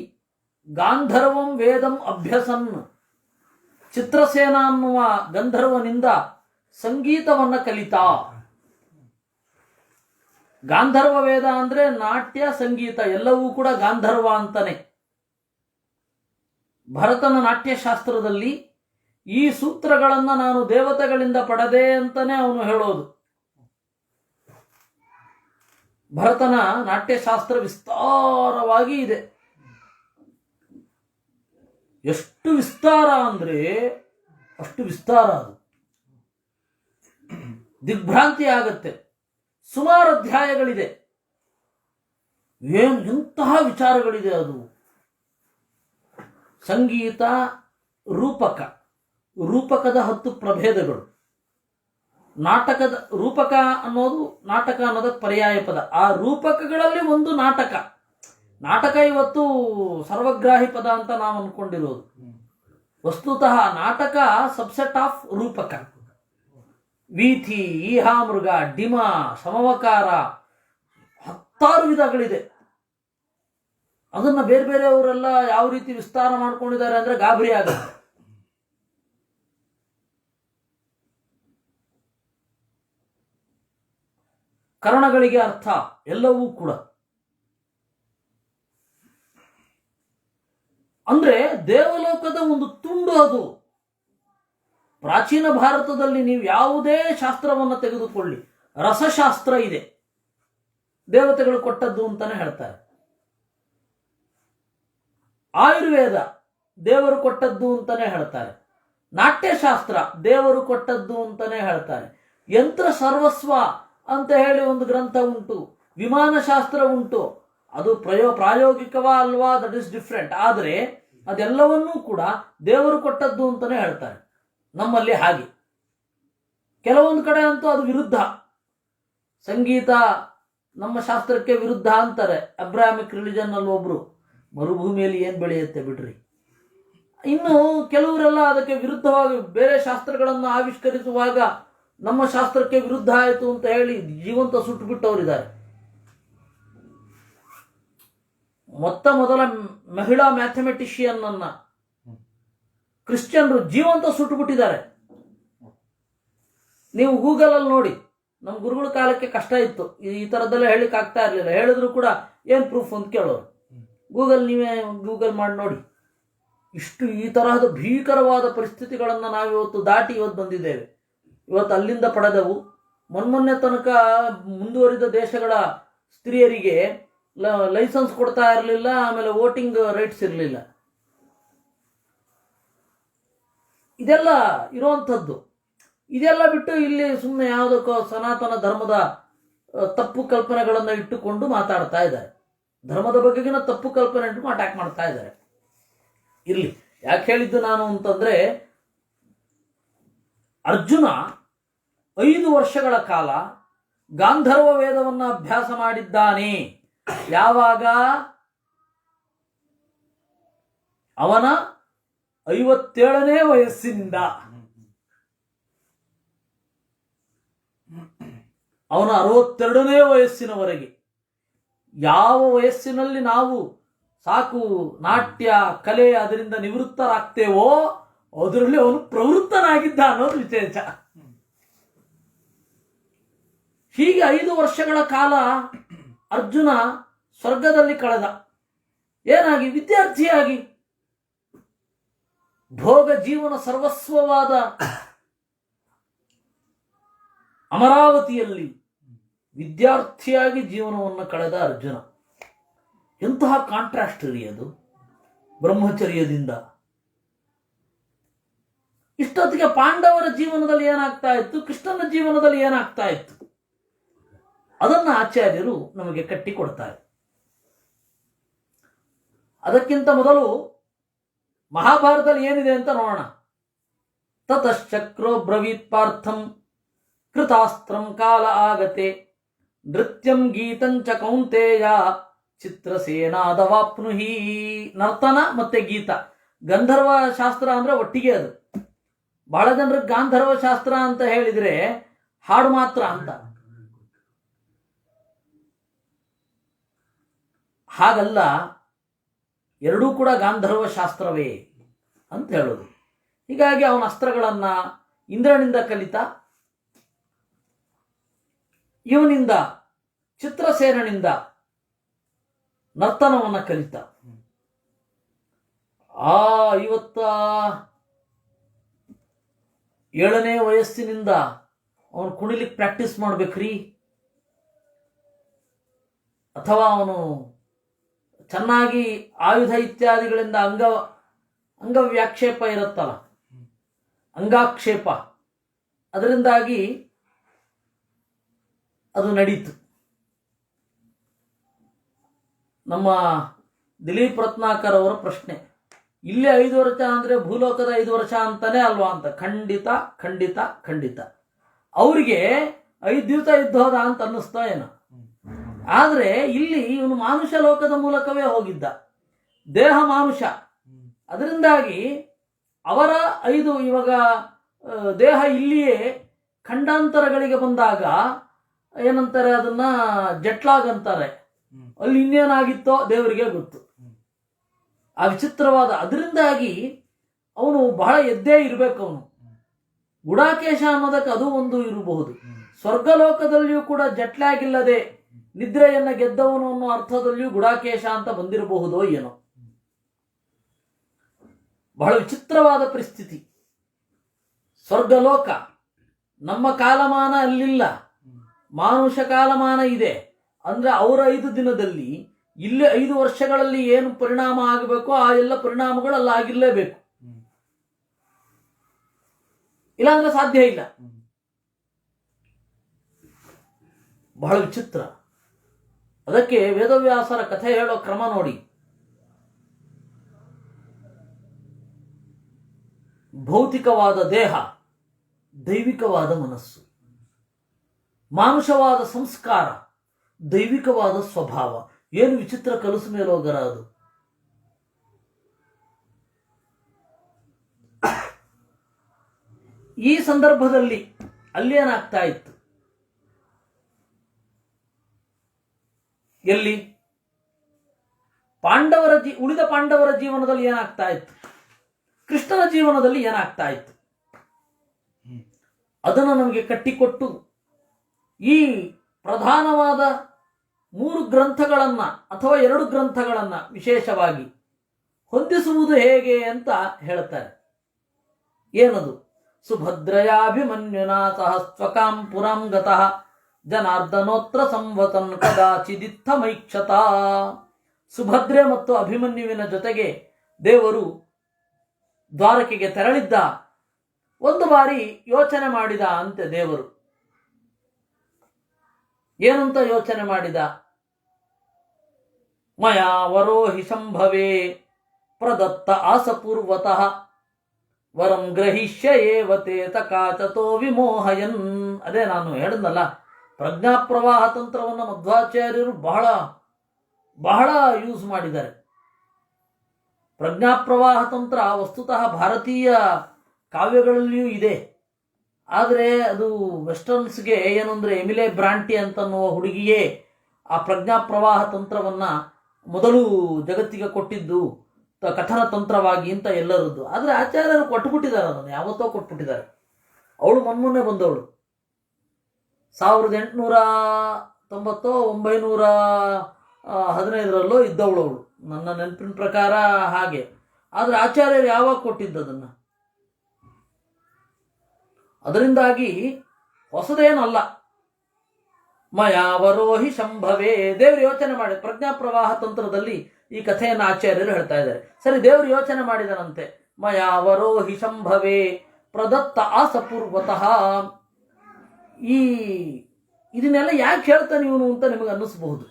ಗಾಂಧರ್ವಂ ವೇದಂ ಅಭ್ಯಸನ್, ಚಿತ್ರಸೇನ ಅನ್ನುವ ಗಂಧರ್ವನಿಂದ ಸಂಗೀತವನ್ನ ಕಲಿತ. ಗಾಂಧರ್ವ ವೇದ ಅಂದ್ರೆ ನಾಟ್ಯ ಸಂಗೀತ ಎಲ್ಲವೂ ಕೂಡ ಗಾಂಧರ್ವ ಅಂತಾನೆ. ಭರತನ ನಾಟ್ಯಶಾಸ್ತ್ರದಲ್ಲಿ ಈ ಸೂತ್ರಗಳನ್ನ ನಾನು ದೇವತೆಗಳಿಂದ ಪಡೆದೆ ಅಂತಾನೆ ಅವನು ಹೇಳೋದು. ಭರತನ ನಾಟ್ಯಶಾಸ್ತ್ರ ವಿಸ್ತಾರವಾಗಿ ಇದೆ. ಎಷ್ಟು ವಿಸ್ತಾರ ಅಂದ್ರೆ ಅಷ್ಟು ವಿಸ್ತಾರ. ಅದು ದಿಗ್ಭ್ರಾಂತಿ ಆಗತ್ತೆ. ಸುಮಾರು ಅಧ್ಯಾಯಗಳಿದೆ. ಎಂತಹ ವಿಚಾರಗಳಿದೆ ಅದು. ಸಂಗೀತ, ರೂಪಕ, ರೂಪಕದ 10 ಪ್ರಭೇದಗಳು. ನಾಟಕದ ರೂಪಕ ಅನ್ನೋದು ನಾಟಕ ಅನ್ನೋದಕ್ಕೆ ಪರ್ಯಾಯ ಪದ. ಆ ರೂಪಕಗಳಲ್ಲಿ ಒಂದು ನಾಟಕ. ನಾಟಕ ಇವತ್ತು ಸರ್ವಗ್ರಾಹಿ ಪದ ಅಂತ ನಾವು ಅನ್ಕೊಂಡಿರೋದು. ವಸ್ತುತಃ ನಾಟಕ ಸಬ್ಸೆಟ್ ಆಫ್ ರೂಪಕ. ವೀಥಿ, ಈಹಾಮೃಗ, ಡಿಮ, ಸಮವಕಾರ, 10 ವಿಧಗಳಿದೆ. ಅದನ್ನ ಬೇರೆ ಬೇರೆಯವರೆಲ್ಲ ಯಾವ ರೀತಿ ವಿಸ್ತಾರ ಮಾಡ್ಕೊಂಡಿದ್ದಾರೆ ಅಂದ್ರೆ ಗಾಬರಿ ಆಗುತ್ತೆ. ಕರ್ಣಗಳಿಗೆ ಅರ್ಥ ಎಲ್ಲವೂ ಕೂಡ. ಅಂದ್ರೆ ದೇವಲೋಕದ ಒಂದು ತುಂಡು ಅದು. ಪ್ರಾಚೀನ ಭಾರತದಲ್ಲಿ ನೀವು ಯಾವುದೇ ಶಾಸ್ತ್ರವನ್ನು ತೆಗೆದುಕೊಳ್ಳಿ, ರಸಶಾಸ್ತ್ರ ಇದೆ, ದೇವತೆಗಳು ಕೊಟ್ಟದ್ದು ಅಂತಾನೆ ಹೇಳ್ತಾರೆ. ಆಯುರ್ವೇದ ದೇವರು ಕೊಟ್ಟದ್ದು ಅಂತಾನೆ ಹೇಳ್ತಾರೆ. ನಾಟ್ಯಶಾಸ್ತ್ರ ದೇವರು ಕೊಟ್ಟದ್ದು ಅಂತಾನೆ ಹೇಳ್ತಾರೆ. ಯಂತ್ರ ಸರ್ವಸ್ವ ಅಂತ ಹೇಳಿ ಒಂದು ಗ್ರಂಥ ಉಂಟು. ವಿಮಾನಶಾಸ್ತ್ರ ಉಂಟು. ಅದು ಪ್ರಾಯೋಗಿಕವಾ ಅಲ್ವಾ, ದಟ್ ಇಸ್ ಡಿಫ್ರೆಂಟ್. ಆದರೆ ಅದೆಲ್ಲವನ್ನೂ ಕೂಡ ದೇವರು ಕೊಟ್ಟದ್ದು ಅಂತಾನೆ ಹೇಳ್ತಾರೆ. ನಮ್ಮಲ್ಲಿ ಹಾಗೆ ಕೆಲವೊಂದು ಕಡೆ ಅಂತೂ ಅದು ವಿರುದ್ಧ. ಸಂಗೀತ ನಮ್ಮ ಶಾಸ್ತ್ರಕ್ಕೆ ವಿರುದ್ಧ ಅಂತಾರೆ. ಅಬ್ರಾಹ್ಮಿಕ್ ರಿಲಿಜನ್ ಅಲ್ಲಿ ಒಬ್ರು, ಮರುಭೂಮಿಯಲ್ಲಿ ಏನ್ ಬೆಳೆಯುತ್ತೆ ಬಿಡ್ರಿ. ಇನ್ನು ಕೆಲವರೆಲ್ಲ ಅದಕ್ಕೆ ವಿರುದ್ಧವಾಗಿ ಬೇರೆ ಶಾಸ್ತ್ರಗಳನ್ನು ಆವಿಷ್ಕರಿಸುವಾಗ ನಮ್ಮ ಶಾಸ್ತ್ರಕ್ಕೆ ವಿರುದ್ಧ ಆಯಿತು ಅಂತ ಹೇಳಿ ಜೀವಂತ ಸುಟ್ಟು ಬಿಟ್ಟವರಿದ್ದಾರೆ. ಮೊದಲ ಮಹಿಳಾ ಮ್ಯಾಥಮೆಟಿಷಿಯನ್ ಅನ್ನ ಕ್ರಿಶ್ಚಿಯನ್ರು ಜೀವಂತ ಸುಟ್ಟು ಬಿಟ್ಟಿದ್ದಾರೆ. ನೀವು ಗೂಗಲ್ ಅಲ್ಲಿ ನೋಡಿ. ನಮ್ಮ ಗುರುಗಳ ಕಾಲಕ್ಕೆ ಕಷ್ಟ ಇತ್ತು, ಈ ತರದ್ದೆಲ್ಲ ಹೇಳಿಕ್ ಆಗ್ತಾ ಇರಲಿಲ್ಲ. ಹೇಳಿದ್ರು ಕೂಡ ಏನ್ ಪ್ರೂಫ್ ಅಂತ ಕೇಳೋರು. ನೀವೇ ಗೂಗಲ್ ಮಾಡಿ ನೋಡಿ. ಇಷ್ಟು ಈ ತರಹದ ಭೀಕರವಾದ ಪರಿಸ್ಥಿತಿಗಳನ್ನು ನಾವಿವತ್ತು ದಾಟಿ ಇವತ್ತು ಬಂದಿದ್ದೇವೆ. ಇವತ್ತು ಅಲ್ಲಿಂದ ಪಡೆದವು. ಮೊನ್ನೆ ತನಕ ಮುಂದುವರಿದ ದೇಶಗಳ ಸ್ತ್ರೀಯರಿಗೆ ಲೈಸೆನ್ಸ್ ಕೊಡ್ತಾ ಇರಲಿಲ್ಲ, ಆಮೇಲೆ ವೋಟಿಂಗ್ ರೈಟ್ಸ್ ಇರಲಿಲ್ಲ. ಇದೆಲ್ಲ ಇರುವಂಥದ್ದು. ಇದೆಲ್ಲ ಬಿಟ್ಟು ಇಲ್ಲಿ ಸುಮ್ಮನೆ ಯಾವುದಕ್ಕೋ ಸನಾತನ ಧರ್ಮದ ತಪ್ಪು ಕಲ್ಪನೆಗಳನ್ನು ಇಟ್ಟುಕೊಂಡು ಮಾತಾಡ್ತಾ ಇದ್ದಾರೆ. ಧರ್ಮದ ಬಗೆಗಿನ ತಪ್ಪು ಕಲ್ಪನೆ ಇಟ್ಟು ಅಟ್ಯಾಕ್ ಮಾಡ್ತಾ ಇದ್ದಾರೆ. ಇರಲಿ, ಯಾಕೆ ಹೇಳಿದ್ದು ನಾನು ಅಂತಂದ್ರೆ, ಅರ್ಜುನ 5 ವರ್ಷಗಳ ಕಾಲ ಗಾಂಧರ್ವ ವೇದವನ್ನ ಅಭ್ಯಾಸ ಮಾಡಿದ್ದಾನೆ. ಯಾವಾಗ? ಅವನ 57ನೇ ವಯಸ್ಸಿನಿಂದ ಅವನ 62ನೇ ವಯಸ್ಸಿನವರೆಗೆ. ಯಾವ ವಯಸ್ಸಿನಲ್ಲಿ ನಾವು ಸಾಕು ನಾಟ್ಯ ಕಲೆ ಅದರಿಂದ ನಿವೃತ್ತರಾಗ್ತೇವೋ ಅದರಲ್ಲಿ ಅವನು ಪ್ರವೃತ್ತನಾಗಿದ್ದ ಅನ್ನೋದು ವಿಶೇಷ. ಹೀಗೆ 5 ವರ್ಷಗಳ ಕಾಲ ಅರ್ಜುನ ಸ್ವರ್ಗದಲ್ಲಿ ಕಳೆದ. ಏನಾಗಿ? ವಿದ್ಯಾರ್ಥಿಯಾಗಿ. ಭೋಗ ಜೀವನ ಸರ್ವಸ್ವವಾದ ಅಮರಾವತಿಯಲ್ಲಿ ವಿದ್ಯಾರ್ಥಿಯಾಗಿ ಜೀವನವನ್ನು ಕಳೆದ ಅರ್ಜುನ. ಎಂತಹ ಕಾಂಟ್ರಾಸ್ಟ್ ರೀ ಅದು, ಬ್ರಹ್ಮಚರ್ಯದಿಂದ. ಇಷ್ಟೊತ್ತಿಗೆ ಪಾಂಡವರ ಜೀವನದಲ್ಲಿ ಏನಾಗ್ತಾ ಇತ್ತು, ಕೃಷ್ಣನ ಜೀವನದಲ್ಲಿ ಏನಾಗ್ತಾ ಇತ್ತು, ಅದನ್ನು ಆಚಾರ್ಯರು ನಮಗೆ ಕಟ್ಟಿಕೊಡ್ತಾರೆ. ಅದಕ್ಕಿಂತ ಮೊದಲು ಮಹಾಭಾರತದಲ್ಲಿ ಏನಿದೆ ಅಂತ ನೋಡೋಣ. ತತಶ್ಚಕ್ರೋ ಬ್ರವೀತ್ ಪಾರ್ಥಂ ಕೃತಾಸ್ತ್ರಂ ಕಾಲ ಆಗತೆ ನೃತ್ಯಂ ಗೀತಂಚ ಕೌಂತೆಯ ಚಿತ್ರಸೇನಾದವಾಪ್ನುಹಿ. ನರ್ತನ ಮತ್ತೆ ಗೀತ, ಗಂಧರ್ವ ಶಾಸ್ತ್ರ ಅಂದ್ರೆ ಒಟ್ಟಿಗೆ ಅದು. ಬಹಳ ಜನರಿಗೆ ಗಾಂಧರ್ವ ಶಾಸ್ತ್ರ ಅಂತ ಹೇಳಿದ್ರೆ ಹಾಡು ಮಾತ್ರ ಅಂತ. ಹಾಗಲ್ಲ, ಎರಡೂ ಕೂಡ ಗಾಂಧರ್ವ ಶಾಸ್ತ್ರವೇ ಅಂತ ಹೇಳೋದು. ಹೀಗಾಗಿ ಅವನ ಅಸ್ತ್ರಗಳನ್ನ ಇಂದ್ರನಿಂದ ಕಲಿತ, ಇವನಿಂದ ಚಿತ್ರಸೇನನಿಂದ ನರ್ತನವನ್ನ ಕಲಿತ. 57ನೇ ವಯಸ್ಸಿನಿಂದ ಅವನು ಕುಣಿಲಿಕ್ಕೆ ಪ್ರಾಕ್ಟೀಸ್ ಮಾಡ್ಬೇಕ್ರಿ, ಅಥವಾ ಅವನು ಚೆನ್ನಾಗಿ ಆಯುಧ ಇತ್ಯಾದಿಗಳಿಂದ ಅಂಗವ್ಯಾಕ್ಷೇಪ ಇರುತ್ತಲ್ಲ, ಅಂಗಾಕ್ಷೇಪ, ಅದರಿಂದಾಗಿ ಅದು ನಡೀತು. ನಮ್ಮ ದಿಲೀಪ್ ರತ್ನಾಕರ್ ಅವರ ಪ್ರಶ್ನೆ, ಇಲ್ಲೇ 5 ವರ್ಷ ಅಂದ್ರೆ ಭೂಲೋಕದ 5 ವರ್ಷ ಅಂತಾನೆ ಅಲ್ವಾ ಅಂತ. ಖಂಡಿತ ಖಂಡಿತ ಖಂಡಿತ. ಅವರಿಗೆ 5 ದಿವಸ ಇದ್ದೋದ ಅಂತ ಅನ್ನಿಸ್ತಾ ಏನೋ. ಆದ್ರೆ ಇಲ್ಲಿ ಇವನು ಮಾನುಷ ಲೋಕದ ಮೂಲಕವೇ ಹೋಗಿದ್ದ, ದೇಹ ಮಾನುಷ. ಅದರಿಂದಾಗಿ ಅವರ 5 ಇವಾಗ ದೇಹ ಇಲ್ಲಿಯೇ ಖಂಡಾಂತರಗಳಿಗೆ ಬಂದಾಗ ಏನಂತಾರೆ, ಅದನ್ನ ಜಟ್ಲಾಗ್ ಅಂತಾರೆ. ಅಲ್ಲಿ ಇನ್ನೇನಾಗಿತ್ತೋ ದೇವರಿಗೆ ಗೊತ್ತು. ಆ ವಿಚಿತ್ರವಾದ, ಅದರಿಂದಾಗಿ ಅವನು ಬಹಳ ಎದ್ದೇ ಇರಬೇಕು. ಅವನು ಗುಡಾಕೇಶ ಅನ್ನೋದಕ್ಕೆ ಅದು ಒಂದು ಇರಬಹುದು. ಸ್ವರ್ಗಲೋಕದಲ್ಲಿಯೂ ಕೂಡ ಜಟ್ಲಾಗಿಲ್ಲದೆ ನಿದ್ರೆಯನ್ನ ಗೆದ್ದವನು ಅನ್ನೋ ಅರ್ಥದಲ್ಲಿಯೂ ಗುಡಾಕೇಶ ಅಂತ ಬಂದಿರಬಹುದೋ ಏನೋ. ಬಹಳ ವಿಚಿತ್ರವಾದ ಪರಿಸ್ಥಿತಿ. ಸ್ವರ್ಗಲೋಕ, ನಮ್ಮ ಕಾಲಮಾನ ಅಲ್ಲಿಲ್ಲ, ಮಾನುಷ ಕಾಲಮಾನ ಇದೆ. ಅಂದ್ರೆ ಅವರ 5 ದಿನದಲ್ಲಿ ಇಲ್ಲಿ 5 ವರ್ಷಗಳಲ್ಲಿ ಏನು ಪರಿಣಾಮ ಆಗಬೇಕೋ ಆ ಎಲ್ಲ ಪರಿಣಾಮಗಳು ಅಲ್ಲಿ ಆಗಿರ್ಲೇಬೇಕು, ಇಲ್ಲಾಂದ್ರೆ ಸಾಧ್ಯ ಇಲ್ಲ. ಬಹಳ ವಿಚಿತ್ರ. ಅದಕ್ಕೆ ವೇದವ್ಯಾಸರ ಕಥೆ ಹೇಳೋ ಕ್ರಮ ನೋಡಿ. ಭೌತಿಕವಾದ ದೇಹ, ದೈವಿಕವಾದ ಮನಸ್ಸು, ಮಾನುಷವಾದ ಸಂಸ್ಕಾರ, ದೈವಿಕವಾದ ಸ್ವಭಾವ. ಏನು ವಿಚಿತ್ರ ಕಲಸು ಮೇಲೋಗರ ಅದು. ಈ ಸಂದರ್ಭದಲ್ಲಿ ಅಲ್ಲೇನಾಗ್ತಾ ಇತ್ತು, ಎಲ್ಲಿ ಉಳಿದ ಪಾಂಡವರ ಜೀವನದಲ್ಲಿ ಏನಾಗ್ತಾ ಇತ್ತು, ಕೃಷ್ಣನ ಜೀವನದಲ್ಲಿ ಏನಾಗ್ತಾ ಇತ್ತು, ಅದನ್ನು ನಮಗೆ ಕಟ್ಟಿಕೊಟ್ಟು ಈ ಪ್ರಧಾನವಾದ 3 ಗ್ರಂಥಗಳನ್ನ ಅಥವಾ 2 ಗ್ರಂಥಗಳನ್ನ ವಿಶೇಷವಾಗಿ ಹೊಂದಿಸುವುದು ಹೇಗೆ ಅಂತ ಹೇಳ್ತಾರೆ. ಏನದು? ಸುಭದ್ರಯಾಭಿಮನ್ಯುನಾ ಸಹಸ್ವಕಾಂ ಪುರಾಂ ಗತಃ ಜನಾರ್ದನೋತ್ರ ಸಂವತನ್ ಕದಾಚಿದಿತ್ತಮೈಕ್ಷತ. ಸುಭದ್ರೆ ಮತ್ತು ಅಭಿಮನ್ಯುವಿನ ಜೊತೆಗೆ ದೇವರು ದ್ವಾರಕೆಗೆ ತೆರಳಿದ್ದ. ಒಂದು ಬಾರಿ ಯೋಚನೆ ಮಾಡಿದ ಅಂತೆ ದೇವರು. ಏನಂತ ಯೋಚನೆ ಮಾಡಿದ? ಮಯಾ ವರೋಹಿ ಸಂಭವೇ ಪ್ರದತ್ತ ಆಸಪೂರ್ವತಃ ವರಂ ಗ್ರಹಿಷ್ಯ ಏವತೆ ತಕಾಚತೋ ವಿಮೋಹಯನ್. ಅದೇ ನಾನು ಹೇಳಿದ್ನಲ್ಲ, ಪ್ರಜ್ಞಾಪ್ರವಾಹ ತಂತ್ರವನ್ನು ಮಧ್ವಾಚಾರ್ಯರು ಬಹಳ ಬಹಳ ಯೂಸ್ ಮಾಡಿದ್ದಾರೆ. ಪ್ರಜ್ಞಾಪ್ರವಾಹ ತಂತ್ರ ವಸ್ತುತಃ ಭಾರತೀಯ ಕಾವ್ಯಗಳಲ್ಲಿಯೂ ಇದೆ. ಆದರೆ ಅದು ವೆಸ್ಟರ್ನ್ಸ್ಗೆ ಏನು ಅಂದರೆ, ಎಮಿಲೆ ಬ್ರಾಂಟಿ ಅಂತನ್ನುವ ಹುಡುಗಿಯೇ ಆ ಪ್ರಜ್ಞಾಪ್ರವಾಹ ತಂತ್ರವನ್ನು ಮೊದಲು ಜಗತ್ತಿಗೆ ಕೊಟ್ಟಿದ್ದು ಕಥನ ತಂತ್ರವಾಗಿ ಅಂತ ಎಲ್ಲರದ್ದು. ಆದರೆ ಆಚಾರ್ಯರು ಕೊಟ್ಟುಬಿಟ್ಟಿದ್ದಾರೆ, ಅದನ್ನು ಯಾವತ್ತೋ ಕೊಟ್ಬಿಟ್ಟಿದ್ದಾರೆ. ಅವಳು ಮೊನ್ನೆ ಬಂದವಳು 915ರಲ್ಲೋ ಇದ್ದವಳು ಅವಳು, ನನ್ನ ನೆನಪಿನ ಪ್ರಕಾರ ಹಾಗೆ. ಆದರೆ ಆಚಾರ್ಯರು ಯಾವಾಗ ಕೊಟ್ಟಿದ್ದದನ್ನು? ಅದರಿಂದಾಗಿ ಹೊಸದೇನಲ್ಲ. ಮಯಾವರೋಹಿ ಶಂಭವೇ, ದೇವರು ಯೋಚನೆ ಮಾಡಿ, ಪ್ರಜ್ಞಾಪ್ರವಾಹ ತಂತ್ರದಲ್ಲಿ ಈ ಕಥೆಯನ್ನು ಆಚಾರ್ಯರು ಹೇಳ್ತಾ ಇದ್ದಾರೆ. ಸರಿ, ದೇವರು ಯೋಚನೆ ಮಾಡಿದನಂತೆ, ಮಯಾವರೋಹಿ ಶಂಭವೇ ಪ್ರದತ್ತ ಆಸಪೂರ್ವತಃ. ಇದನ್ನೆಲ್ಲ ಯಾಕೆ ಹೇಳ್ತಾನೆ ಇವನು ಅಂತ ನಿಮಗೆ ಅನ್ನಿಸ್ಬಹುದು.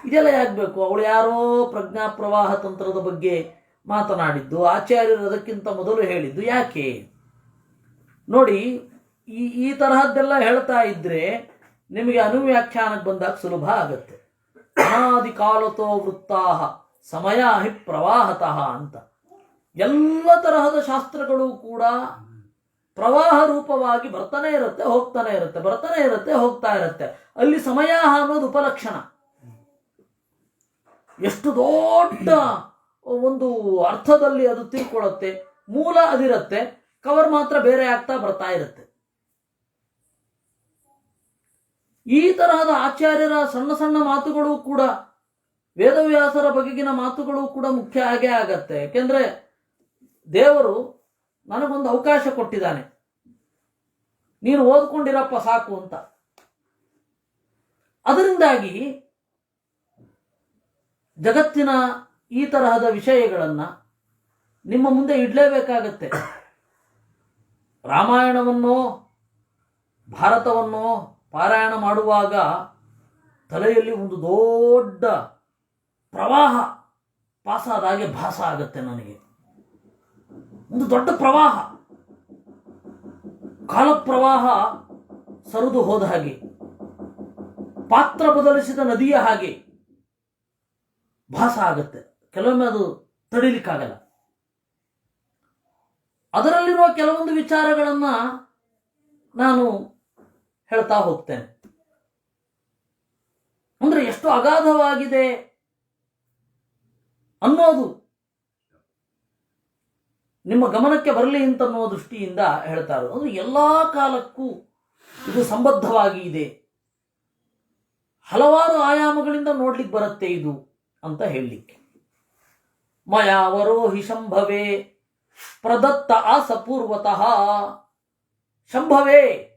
ಇದೆಲ್ಲ ಯಾಕೆ ಬೇಕು? ಅವಳು ಯಾರೋ ಪ್ರಜ್ಞಾಪ್ರವಾಹ ತಂತ್ರದ ಬಗ್ಗೆ ಮಾತನಾಡಿದ್ದು, ಆಚಾರ್ಯರು ಅದಕ್ಕಿಂತ ಮೊದಲು ಹೇಳಿದ್ದು ಯಾಕೆ ನೋಡಿ. ಈ ತರಹದ್ದೆಲ್ಲ ಹೇಳ್ತಾ ಇದ್ರೆ ನಿಮಗೆ ಅನುವ್ಯಾಖ್ಯಾನಕ್ಕೆ ಬಂದಾಗ ಸುಲಭ ಆಗತ್ತೆ. ಅನಾದಿ ಕಾಲತೋ ವೃತ್ತಾಹ ಸಮಯ ಹಿ ಪ್ರವಾಹತಃ ಅಂತ. ಎಲ್ಲ ತರಹದ ಶಾಸ್ತ್ರಗಳು ಕೂಡ ಪ್ರವಾಹ ರೂಪವಾಗಿ ಬರ್ತಾನೆ ಇರುತ್ತೆ, ಹೋಗ್ತಾನೆ ಇರುತ್ತೆ, ಬರ್ತಾನೆ ಇರುತ್ತೆ, ಹೋಗ್ತಾ ಇರುತ್ತೆ. ಅಲ್ಲಿ ಸಮಯ ಅನ್ನೋದು ಉಪಲಕ್ಷಣ. ಎಷ್ಟು ದೊಡ್ಡ ಒಂದು ಅರ್ಥದಲ್ಲಿ ಅದು ತಿಳ್ಕೊಳ್ಳುತ್ತೆ. ಮೂಲ ಅದಿರುತ್ತೆ, ಕವರ್ ಮಾತ್ರ ಬೇರೆ ಆಗ್ತಾ ಬರ್ತಾ ಇರುತ್ತೆ. ಈ ತರಹದ ಆಚಾರ್ಯರ ಸಣ್ಣ ಸಣ್ಣ ಮಾತುಗಳು ಕೂಡ, ವೇದವ್ಯಾಸರ ಬಗೆಗಿನ ಮಾತುಗಳು ಕೂಡ ಮುಖ್ಯ ಆಗೇ ಆಗತ್ತೆ. ಯಾಕೆಂದ್ರೆ ದೇವರು ನನಗೊಂದು ಅವಕಾಶ ಕೊಟ್ಟಿದ್ದಾನೆ, ನೀನು ಓದ್ಕೊಂಡಿರಪ್ಪ ಸಾಕು ಅಂತ. ಅದರಿಂದಾಗಿ ಜಗತ್ತಿನ ಈ ತರಹದ ವಿಷಯಗಳನ್ನು ನಿಮ್ಮ ಮುಂದೆ ಇಡಲೇಬೇಕಾಗತ್ತೆ. ರಾಮಾಯಣವನ್ನೋ ಭಾರತವನ್ನೋ ಪಾರಾಯಣ ಮಾಡುವಾಗ ತಲೆಯಲ್ಲಿ ಒಂದು ದೊಡ್ಡ ಪ್ರವಾಹ ಪಾಸಾದ ಹಾಗೆ ಭಾಸ ಆಗತ್ತೆ ನನಗೆ. ಒಂದು ದೊಡ್ಡ ಪ್ರವಾಹ, ಕಾಲಪ್ರವಾಹ ಸರಿದು ಹೋದ ಹಾಗೆ, ಪಾತ್ರ ಬದಲಿಸಿದ ನದಿಯ ಹಾಗೆ ಭಾಸ ಆಗತ್ತೆ. ಕೆಲವೊಮ್ಮೆ ಅದು ತಡಿಲಿಕ್ಕಾಗಲ್ಲ. ಅದರಲ್ಲಿರುವ ಕೆಲವೊಂದು ವಿಚಾರಗಳನ್ನ ನಾನು ಹೇಳ್ತಾ ಹೋಗ್ತೇನೆ. ಅಂದ್ರೆ ಎಷ್ಟು ಅಗಾಧವಾಗಿದೆ ಅನ್ನೋದು ನಿಮ್ಮ ಗಮನಕ್ಕೆ ಬರಲಿ ಅಂತನ್ನೋ ದೃಷ್ಟಿಯಿಂದ ಹೇಳ್ತಾ ಇರೋದು. ಅಂದ್ರೆ ಎಲ್ಲಾ ಕಾಲಕ್ಕೂ ಇದು ಸಂಬದ್ಧವಾಗಿ ಇದೆ, ಹಲವಾರು ಆಯಾಮಗಳಿಂದ ನೋಡ್ಲಿಕ್ಕೆ ಬರುತ್ತೆ ಇದು ಅಂತ ಹೇಳಲಿಕ್ಕೆ. ಮಯಾವರೋಹಿ ಶಂಭವೇ ಪ್ರದತ್ತ ಆಸಪೂರ್ವತಃ. ಶಂಭವೇ,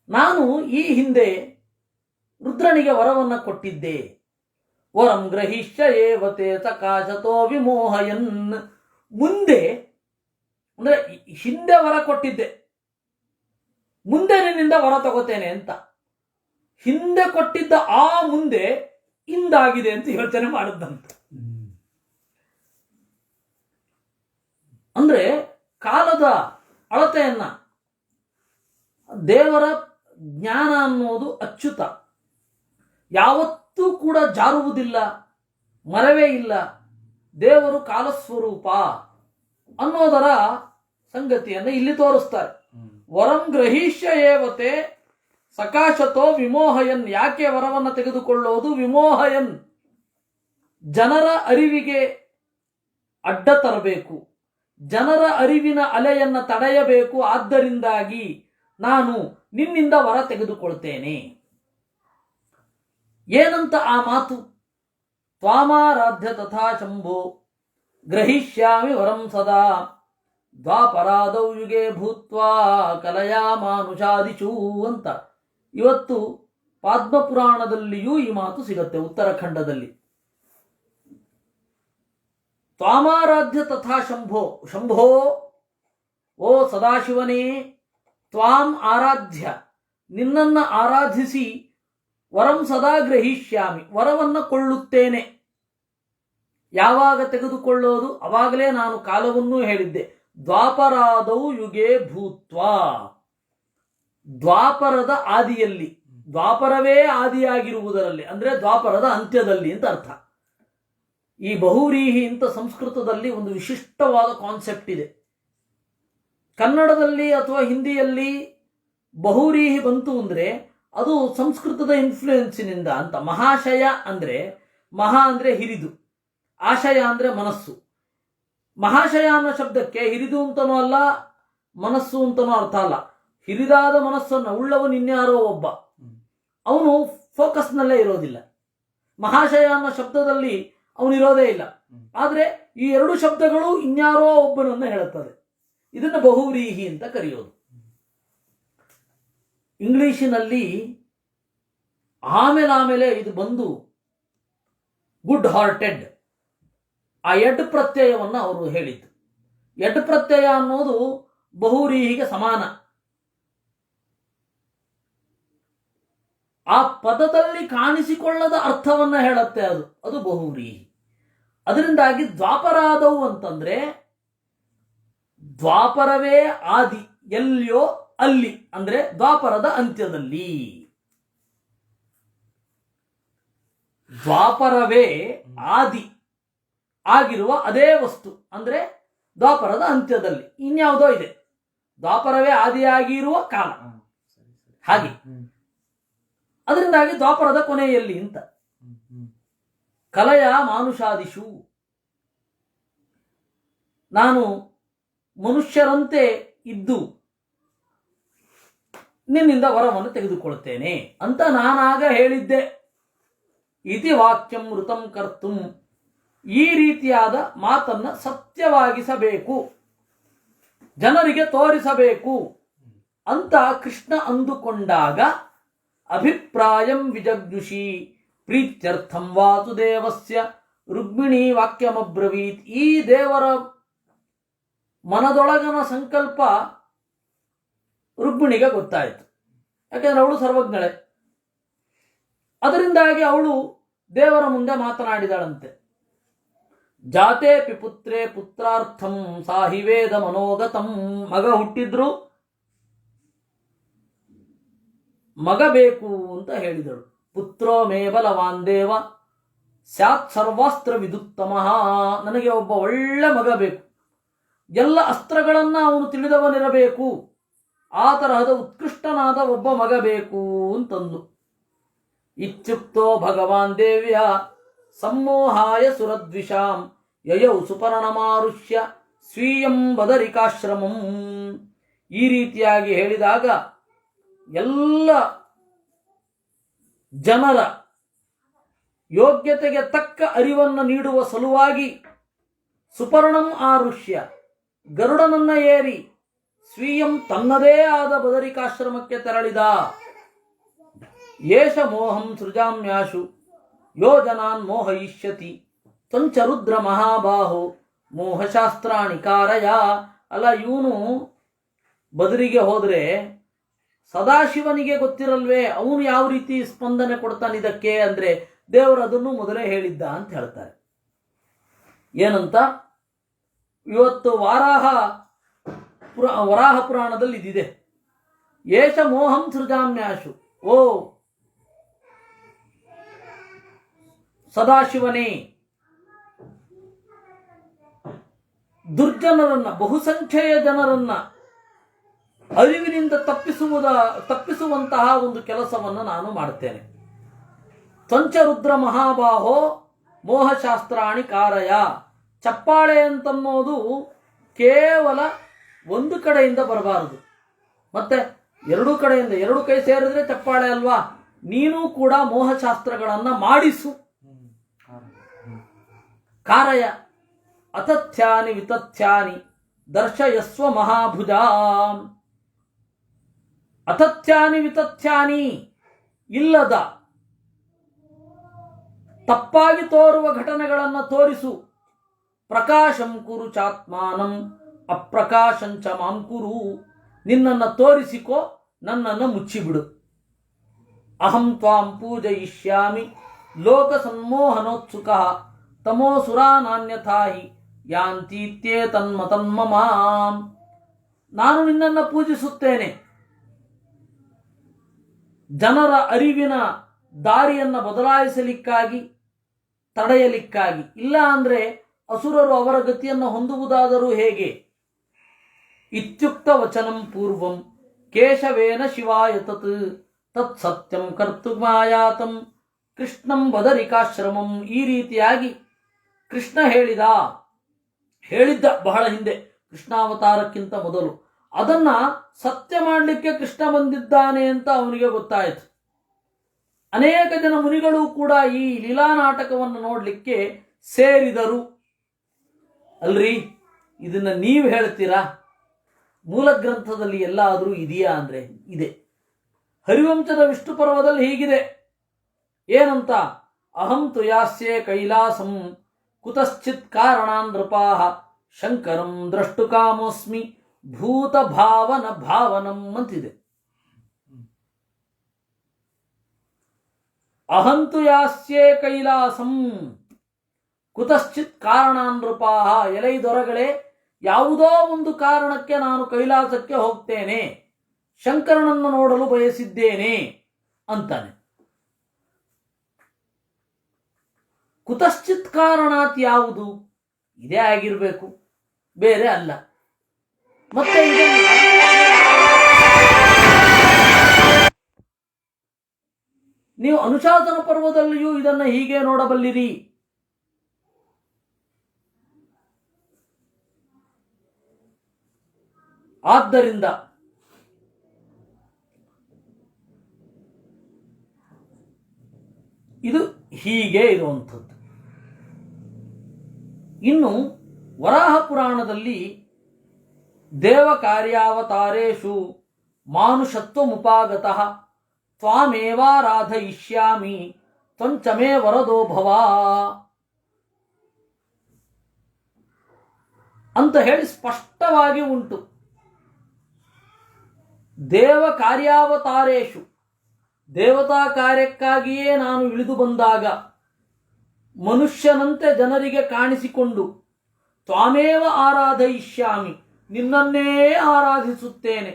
ನಾನು ಈ ಹಿಂದೆ ರುದ್ರನಿಗೆ ವರವನ್ನ ಕೊಟ್ಟಿದ್ದೆ. ವರಂ ಗ್ರಹಿಷ್ಯ ಏವತೆ ಸಕಾಶತೋ ವಿಮೋಹಯನ್. ಮುಂದೆ ಅಂದ್ರೆ ಹಿಂದೆ ವರ ಕೊಟ್ಟಿದ್ದೆ, ಮುಂದೆ ನಿನ್ನಿಂದ ವರ ತಗೋತೇನೆ ಅಂತ. ಹಿಂದೆ ಕೊಟ್ಟಿದ್ದ ಆ ಮುಂದೆ ಇಂದಾಗಿದೆ ಅಂತ ಯೋಚನೆ ಮಾಡಿದ್ದಂತ. ಅಂದ್ರೆ ಕಾಲದ ಅಳತೆಯನ್ನ, ದೇವರ ಜ್ಞಾನ ಅನ್ನೋದು ಅಚ್ಯುತ, ಯಾವತ್ತೂ ಕೂಡ ಜಾರುವುದಿಲ್ಲ, ಮರವೇ ಇಲ್ಲ. ದೇವರು ಕಾಲಸ್ವರೂಪ ಅನ್ನೋದರ ಸಂಗತಿಯನ್ನು ಇಲ್ಲಿ ತೋರಿಸ್ತಾರೆ. ವರಂ ಗ್ರಹಿಷ್ಯ ಏವತೆ ಸಕಾಶತೋ ವಿಮೋಹಯನ್. ಯಾಕೆ ವರವನ್ನು ತೆಗೆದುಕೊಳ್ಳೋದು? ವಿಮೋಹಯನ್, ಜನರ ಅರಿವಿಗೆ ಅಡ್ಡ ತರಬೇಕು, ಜನರ ಅರಿವಿನ ಅಲೆಯನ್ನ ತಡೆಯಬೇಕು. ಆದ್ದರಿಂದಾಗಿ ನಾನು ನಿನ್ನಿಂದ ವರ ತೆಗೆದುಕೊಳ್ತೇನೆ. ಏನಂತ ಆ ಮಾತು? ತ್ವಾಮಾರಾಧ್ಯ ತಥಾ ಶಂಭೋ ಗ್ರಹಿಷ್ಯಾಮಿ ವರಂ ಸದಾ ದ್ವಾಪರಾದೌ ಯುಗೆ ಭೂತ್ವಾ ಕಲಯಾ ಮಾನುಷಾದಿಚೂ ಅಂತ. ಇವತ್ತು ಪದ್ಮಪುರಾಣದಲ್ಲಿಯೂ ಈ ಮಾತು ಸಿಗುತ್ತೆ, ಉತ್ತರಾಖಂಡದಲ್ಲಿ. ತ್ವಾಮಾರಾಧ್ಯ ತಥಾ ಶಂಭೋ. ಶಂಭೋ, ಓ ಸದಾಶಿವನೇ, ತ್ವಾಂ ಆರಾಧ್ಯ, ನಿನ್ನನ್ನು ಆರಾಧಿಸಿ, ವರಂ ಸದಾ ಗ್ರಹಿಷ್ಯಾಮಿ, ವರವನ್ನು ಕೊಳ್ಳುತ್ತೇನೆ. ಯಾವಾಗ ತೆಗೆದುಕೊಳ್ಳೋದು? ಅವಾಗಲೇ ನಾನು ಕಾಲವನ್ನೂ ಹೇಳಿದ್ದೆ. ದ್ವಾಪರಾದೌ ಯುಗೆ ಭೂತ್ವಾ, ದ್ವಾಪರದ ಆದಿಯಲ್ಲಿ, ದ್ವಾಪರವೇ ಆದಿಯಾಗಿರುವುದರಲ್ಲಿ, ಅಂದ್ರೆ ದ್ವಾಪರದ ಅಂತ್ಯದಲ್ಲಿ ಅಂತ ಅರ್ಥ. ಈ ಬಹುವ್ರೀಹಿ ಅಂತ ಸಂಸ್ಕೃತದಲ್ಲಿ ಒಂದು ವಿಶಿಷ್ಟವಾದ ಕಾನ್ಸೆಪ್ಟ್ ಇದೆ. ಕನ್ನಡದಲ್ಲಿ ಅಥವಾ ಹಿಂದಿಯಲ್ಲಿ ಬಹುವ್ರೀಹಿ ಬಂತು ಅಂದ್ರೆ ಅದು ಸಂಸ್ಕೃತದ ಇನ್ಫ್ಲೂಯೆನ್ಸಿನಿಂದ ಅಂತ. ಮಹಾಶಯ ಅಂದ್ರೆ, ಮಹಾ ಅಂದ್ರೆ ಹಿರಿದು, ಆಶಯ ಅಂದ್ರೆ ಮನಸ್ಸು. ಮಹಾಶಯ ಅನ್ನೋ ಶಬ್ದಕ್ಕೆ ಹಿರಿದು ಅಂತನೂ ಅಲ್ಲ, ಮನಸ್ಸು ಅಂತನೂ ಅರ್ಥ ಅಲ್ಲ. ಹಿರಿದಾದ ಮನಸ್ಸನ್ನು ಉಳ್ಳವನು ಇನ್ಯಾರೋ ಒಬ್ಬ. ಅವನು ಫೋಕಸ್ನಲ್ಲೇ ಇರೋದಿಲ್ಲ. ಮಹಾಶಯ ಅನ್ನೋ ಶಬ್ದದಲ್ಲಿ ಅವನಿರೋದೇ ಇಲ್ಲ. ಆದರೆ ಈ ಎರಡು ಶಬ್ದಗಳು ಇನ್ಯಾರೋ ಒಬ್ಬನನ್ನು ಹೇಳುತ್ತದೆ. ಇದನ್ನು ಬಹುವ್ರೀಹಿ ಅಂತ ಕರೆಯೋದು. ಇಂಗ್ಲಿಷಿನಲ್ಲಿ ಆಮೇಲೆ ಇದು ಬಂದು ಗುಡ್ ಹಾರ್ಟೆಡ್, ಆ ಎಡ್ ಪ್ರತ್ಯಯವನ್ನು ಅವರು ಹೇಳಿದ್ದು. ಎಡ್ ಪ್ರತ್ಯಯ ಅನ್ನೋದು ಬಹುವ್ರೀಹಿಗೆ ಸಮಾನ. ಆ ಪದದಲ್ಲಿ ಕಾಣಿಸಿಕೊಳ್ಳದ ಅರ್ಥವನ್ನ ಹೇಳುತ್ತೆ, ಅದು ಬಹುವ್ರೀಹಿ. ಅದರಿಂದಾಗಿ ದ್ವಾಪರಾದವು ಅಂತಂದ್ರೆ ದ್ವಾಪರವೇ ಆದಿ, ಎಲ್ಲಿಯೋ ಅಲ್ಲಿ, ಅಂದ್ರೆ ದ್ವಾಪರದ ಅಂತ್ಯದಲ್ಲಿ. ದ್ವಾಪರವೇ ಆದಿ ಆಗಿರುವ ಅದೇ ವಸ್ತು ಅಂದ್ರೆ ದ್ವಾಪರದ ಅಂತ್ಯದಲ್ಲಿ. ಇನ್ಯಾವುದೋ ಇದೆ, ದ್ವಾಪರವೇ ಆದಿಯಾಗಿರುವ ಕಾಲ ಹಾಗೆ. ಅದರಿಂದಾಗಿ ದ್ವಾಪರದ ಕೊನೆಯಲ್ಲಿ ಅಂತ. ಕಲಯ ಮಾನುಷಾದಿಷು, ನಾನು ಮನುಷ್ಯರಂತೆ ಇದ್ದು ನಿನ್ನಿಂದ ವರವನ್ನು ತೆಗೆದುಕೊಳ್ತೇನೆ ಅಂತ ನಾನಾಗ ಹೇಳಿದ್ದೆ. ಇತಿ ವಾಕ್ಯಂ ಮೃತಂ ಕರ್ತುಂ, ಈ ರೀತಿಯಾದ ಮಾತನ್ನ ಸತ್ಯವಾಗಿಸಬೇಕು, ಜನರಿಗೆ ತೋರಿಸಬೇಕು ಅಂತ ಕೃಷ್ಣ ಅಂದುಕೊಂಡಾಗ ಅಭಿಪ್ರಾಯಂ ವಿಜಗ್ನುಷಿ ಪ್ರೀತ್ಯರ್ಥಂ ವಾಸುದೇವಸ್ಯ ರುಕ್ಮಿಣಿ ವಾಕ್ಯಮಬ್ರವೀತ್. ಈ ದೇವರ ಮನದೊಳಗನ ಸಂಕಲ್ಪ ರುಕ್ಮಿಣಿಗೆ ಗೊತ್ತಾಯಿತು, ಯಾಕೆಂದ್ರೆ ಅವಳು ಸರ್ವಜ್ಞಳೆ. ಅದರಿಂದಾಗಿ ಅವಳು ದೇವರ ಮುಂದೆ ಮಾತನಾಡಿದಳಂತೆ. ಜಾತೇಪಿ ಪುತ್ರೇ ಪುತ್ರಾರ್ಥಂ ಸಾಹಿ ವೇದ ಮನೋಗತಂ. ಮಗ ಹುಟ್ಟಿದ್ರು ಮಗ ಬೇಕು ಅಂತ ಹೇಳಿದಳು. ಪುತ್ರೋ ಮೇ ಬಲವಾನ್ ದೇವ ಸ್ಯಾತ್ ಸರ್ವಾಸ್ತ್ರ ವಿದುತ್ತಮಃ. ನನಗೆ ಒಬ್ಬ ಒಳ್ಳೆ ಮಗ ಬೇಕು, ಎಲ್ಲ ಅಸ್ತ್ರಗಳನ್ನ ಅವನು ತಿಳಿದವನಿರಬೇಕು, ಆ ತರಹದ ಉತ್ಕೃಷ್ಟನಾದ ಒಬ್ಬ ಮಗ ಬೇಕು ಅಂತಂದು. ಇತ್ಯುಕ್ತೋ ಭಗವಾನ್ ದೇವ್ಯ ಸಮ್ಮೋಹಾಯ ಸುರದ್ವಿಷಾಂ ಯಯೌ ಸುಪರ್ಣಮಾರುಷ್ಯ ಸ್ವೀಯಂ ಬದರಿಕಾಶ್ರಮಂ. ಈ ರೀತಿಯಾಗಿ ಹೇಳಿದಾಗ ಎಲ್ಲ ಜನರ ಯೋಗ್ಯತೆಗೆ ತಕ್ಕ ಅರಿವನ್ನು ನೀಡುವ ಸಲುವಾಗಿ ಸುಪರ್ಣಂ ಆರುಷ್ಯ, ಗರುಡನನ್ನ ಏರಿ ಸ್ವೀಯಂ ತನ್ನದೇ ಆದ ಬದರಿಕಾಶ್ರಮಕ್ಕೆ ತೆರಳಿದ. ಯೇಷ ಮೋಹಂ ಸೃಜಾಮ್ಯಾಶು ಯೋಜನಾನ್ ಮೋಹಯಿಷ್ಯತಿ ತ್ವಂಚ ರುದ್ರ ಮಹಾಬಾಹೋ ಮೋಹಶಾಸ್ತ್ರಾಣಿ ಕಾರಯ. ಅಲ್ಲ, ಇವನು ಬದರಿಗೆ ಹೋದ್ರೆ ಸದಾಶಿವನಿಗೆ ಗೊತ್ತಿರಲ್ವೇ, ಅವನು ಯಾವ ರೀತಿ ಸ್ಪಂದನೆ ಕೊಡ್ತಾನೆ ಇದಕ್ಕೆ ಅಂದ್ರೆ ದೇವರು ಅದನ್ನು ಮೊದಲೇ ಹೇಳಿದ್ದ ಅಂತ ಹೇಳ್ತಾರೆ. ಏನಂತ? ಇವತ್ತು ವರಾಹ ಪುರಾಣದಲ್ಲಿ ಇದಿದೆ. ಏಷ ಮೋಹಂ ಸೃಜಾಮ್ಯಾಶು, ಓ ಸದಾಶಿವನೇ, ದುರ್ಜನರನ್ನ, ಬಹುಸಂಖ್ಯೆಯ ಜನರನ್ನ ಅರಿವಿನಿಂದ ತಪ್ಪಿಸುವಂತಹ ಒಂದು ಕೆಲಸವನ್ನು ನಾನು ಮಾಡ್ತೇನೆ. ತ್ವಂಚ ರುದ್ರ ಮಹಾಬಾಹೋ ಮೋಹಶಾಸ್ತ್ರಾಣಿ ಕಾರಯ. ಚಪ್ಪಾಳೆ ಅಂತನ್ನೋದು ಕೇವಲ ಒಂದು ಕಡೆಯಿಂದ ಬರಬಾರದು, ಮತ್ತೆ ಎರಡು ಕಡೆಯಿಂದ, ಎರಡು ಕೈ ಸೇರಿದ್ರೆ ಚಪ್ಪಾಳೆ ಅಲ್ವಾ. ನೀನು ಕೂಡ ಮೋಹಶಾಸ್ತ್ರಗಳನ್ನ ಮಾಡಿಸು. ಕಾರಯ ಅತಥ್ಯಾನಿ ವಿತಥ್ಯಾನಿ ದರ್ಶಯಸ್ವ ಮಹಾಭುಜ. ಅತಥ್ಯಾನಿ ವಿತಥ್ಯಾನಿ, ಇಲ್ಲದ ತಪ್ಪಾಗಿ ತೋರುವ ಘಟನೆಗಳನ್ನು ತೋರಿಸು. ಪ್ರಕಾಶಂ ಕುರು ಚಾತ್ಮಾನಂ ಅಪ್ರಕಾಶಂಚ ಮಾಂ ಕುರು. ನಿನ್ನನ್ನು ತೋರಿಸಿಕೋ, ನನ್ನನ್ನು ಮುಚ್ಚಿಬಿಡು. ಅಹಂ ತ್ವಾಂ ಪೂಜಯಿಷ್ಯಾಮಿ ಲೋಕ ಸನ್ಮೋಹನೋತ್ಸುಕ ತಮೋಸುರಾನಾನ್ಯಥಾಹಿ ಯಾಂತೀತ್ಯೇ ತನ್ಮತನ್ಮಮ. ನಾನು ನಿನ್ನನ್ನು ಪೂಜಿಸುತ್ತೇನೆ, ಜನರ ಅರಿವಿನ ದಾರಿಯನ್ನು ಬದಲಾಯಿಸಲಿಕ್ಕಾಗಿ, ತಡೆಯಲಿಕ್ಕಾಗಿ. ಇಲ್ಲ ಅಂದ್ರೆ ಅಸುರರು ಅವರ ಗತಿಯನ್ನು ಹೊಂದುವುದಾದರೂ ಹೇಗೆ? ಇತ್ಯುಕ್ತ ವಚನಂ ಪೂರ್ವಂ ಕೇಶವೇನ ಶಿವಾಯ ತತ್ ಸತ್ಯಂ ಕರ್ತುಮಾಯಾತಂ ಕೃಷ್ಣಂ ಬದರಿಕಾಶ್ರಮಂ. ಈ ರೀತಿಯಾಗಿ ಕೃಷ್ಣ ಹೇಳಿದ್ದ ಬಹಳ ಹಿಂದೆ, ಕೃಷ್ಣಾವತಾರಕ್ಕಿಂತ ಮೊದಲು. ಅದನ್ನ ಸತ್ಯ ಮಾಡಲಿಕ್ಕೆ ಕೃಷ್ಣ ಬಂದಿದ್ದಾನೆ ಅಂತ ಅವನಿಗೆ ಗೊತ್ತಾಯಿತು. ಅನೇಕ ಜನ ಮುನಿಗಳು ಕೂಡ ಈ ಲೀಲಾ ನಾಟಕವನ್ನು ನೋಡಲಿಕ್ಕೆ ಸೇರಿದರು. ಅಲ್ರಿ, ಇದನ್ನ ನೀವು ಹೇಳ್ತೀರಾ? ಮೂಲ ಗ್ರಂಥದಲ್ಲಿ ಎಲ್ಲಾದರೂ ಇದೆಯಾ ಅಂದ್ರೆ ಇದೆ. ಹರಿವಂಶದ ವಿಷ್ಣು ಪರ್ವದಲ್ಲಿ ಹೀಗಿದೆ. ಏನಂತ? ಅಹಂ ತು ಯಾಸ್ಯೆ ಕೈಲಾಸಂ ಕುತಶ್ಚಿತ್ ಕಾರಣಾನ್ ನೃಪಾಃ ಶಂಕರಂ ದ್ರಷ್ಟು ಕಾಮೋಸ್ಮಿ ಭೂತ ಭಾವನ ಭಾವನಂ ಅಂತಿದೆ. ಅಹಂತು ಯಾಸ್ಯೆ ಕೈಲಾಸಂ ಕುತಶ್ಚಿತ್ ಕಾರಣಾನ್ ನೃಪಾಃ. ಎಲೈ ದೊರೆಗಳೇ, ಯಾವುದೋ ಒಂದು ಕಾರಣಕ್ಕೆ ನಾನು ಕೈಲಾಸಕ್ಕೆ ಹೋಗ್ತೇನೆ, ಶಂಕರನನ್ನು ನೋಡಲು ಬಯಸಿದ್ದೇನೆ ಅಂತಾನೆ. ಕುತಶ್ಚಿತ್ ಕಾರಣಾತ್ ಯಾವುದು? ಇದೇ ಆಗಿರಬೇಕು, ಬೇರೆ ಅಲ್ಲ. ಮತ್ತೆ ನೀವು ಅನುಶಾಸನ ಪರ್ವದಲ್ಲಿಯೂ ಇದನ್ನು ಹೀಗೆ ನೋಡಬಲ್ಲಿರಿ. ಆದ್ದರಿಂದ ಇದು ಹೀಗೆ ಇರುವಂಥದ್ದು. ಇನ್ನು ವರಾಹ ಪುರಾಣದಲ್ಲಿ ದೇವ ಕಾರ್ಯಾವತಾರೇಷು ಮಾನುಷತ್ವಮುಪಾಗತಃ ತ್ವಾಮೇವಾರಾಧಯಿಷ್ಯಾಮಿ ತ್ವಂಚಮೇ ವರದೋ ಭವ ಅಂತ ಹೇಳಿ ಸ್ಪಷ್ಟವಾಗಿ ಉಂಟು. ದೇವ ಕಾರ್ಯಾವತಾರೇಷು, ದೇವತಾ ಕಾರ್ಯಕ್ಕಾಗಿಯೇ ನಾನು ಇಳಿದು ಬಂದಾಗ ಮನುಷ್ಯನಂತೆ ಜನರಿಗೆ ಕಾಣಿಸಿಕೊಂಡು ತ್ವಾಮೇವ ಆರಾಧಯಿಷ್ಯಾಮಿ, ನಿನ್ನನ್ನೇ ಆರಾಧಿಸುತ್ತೇನೆ,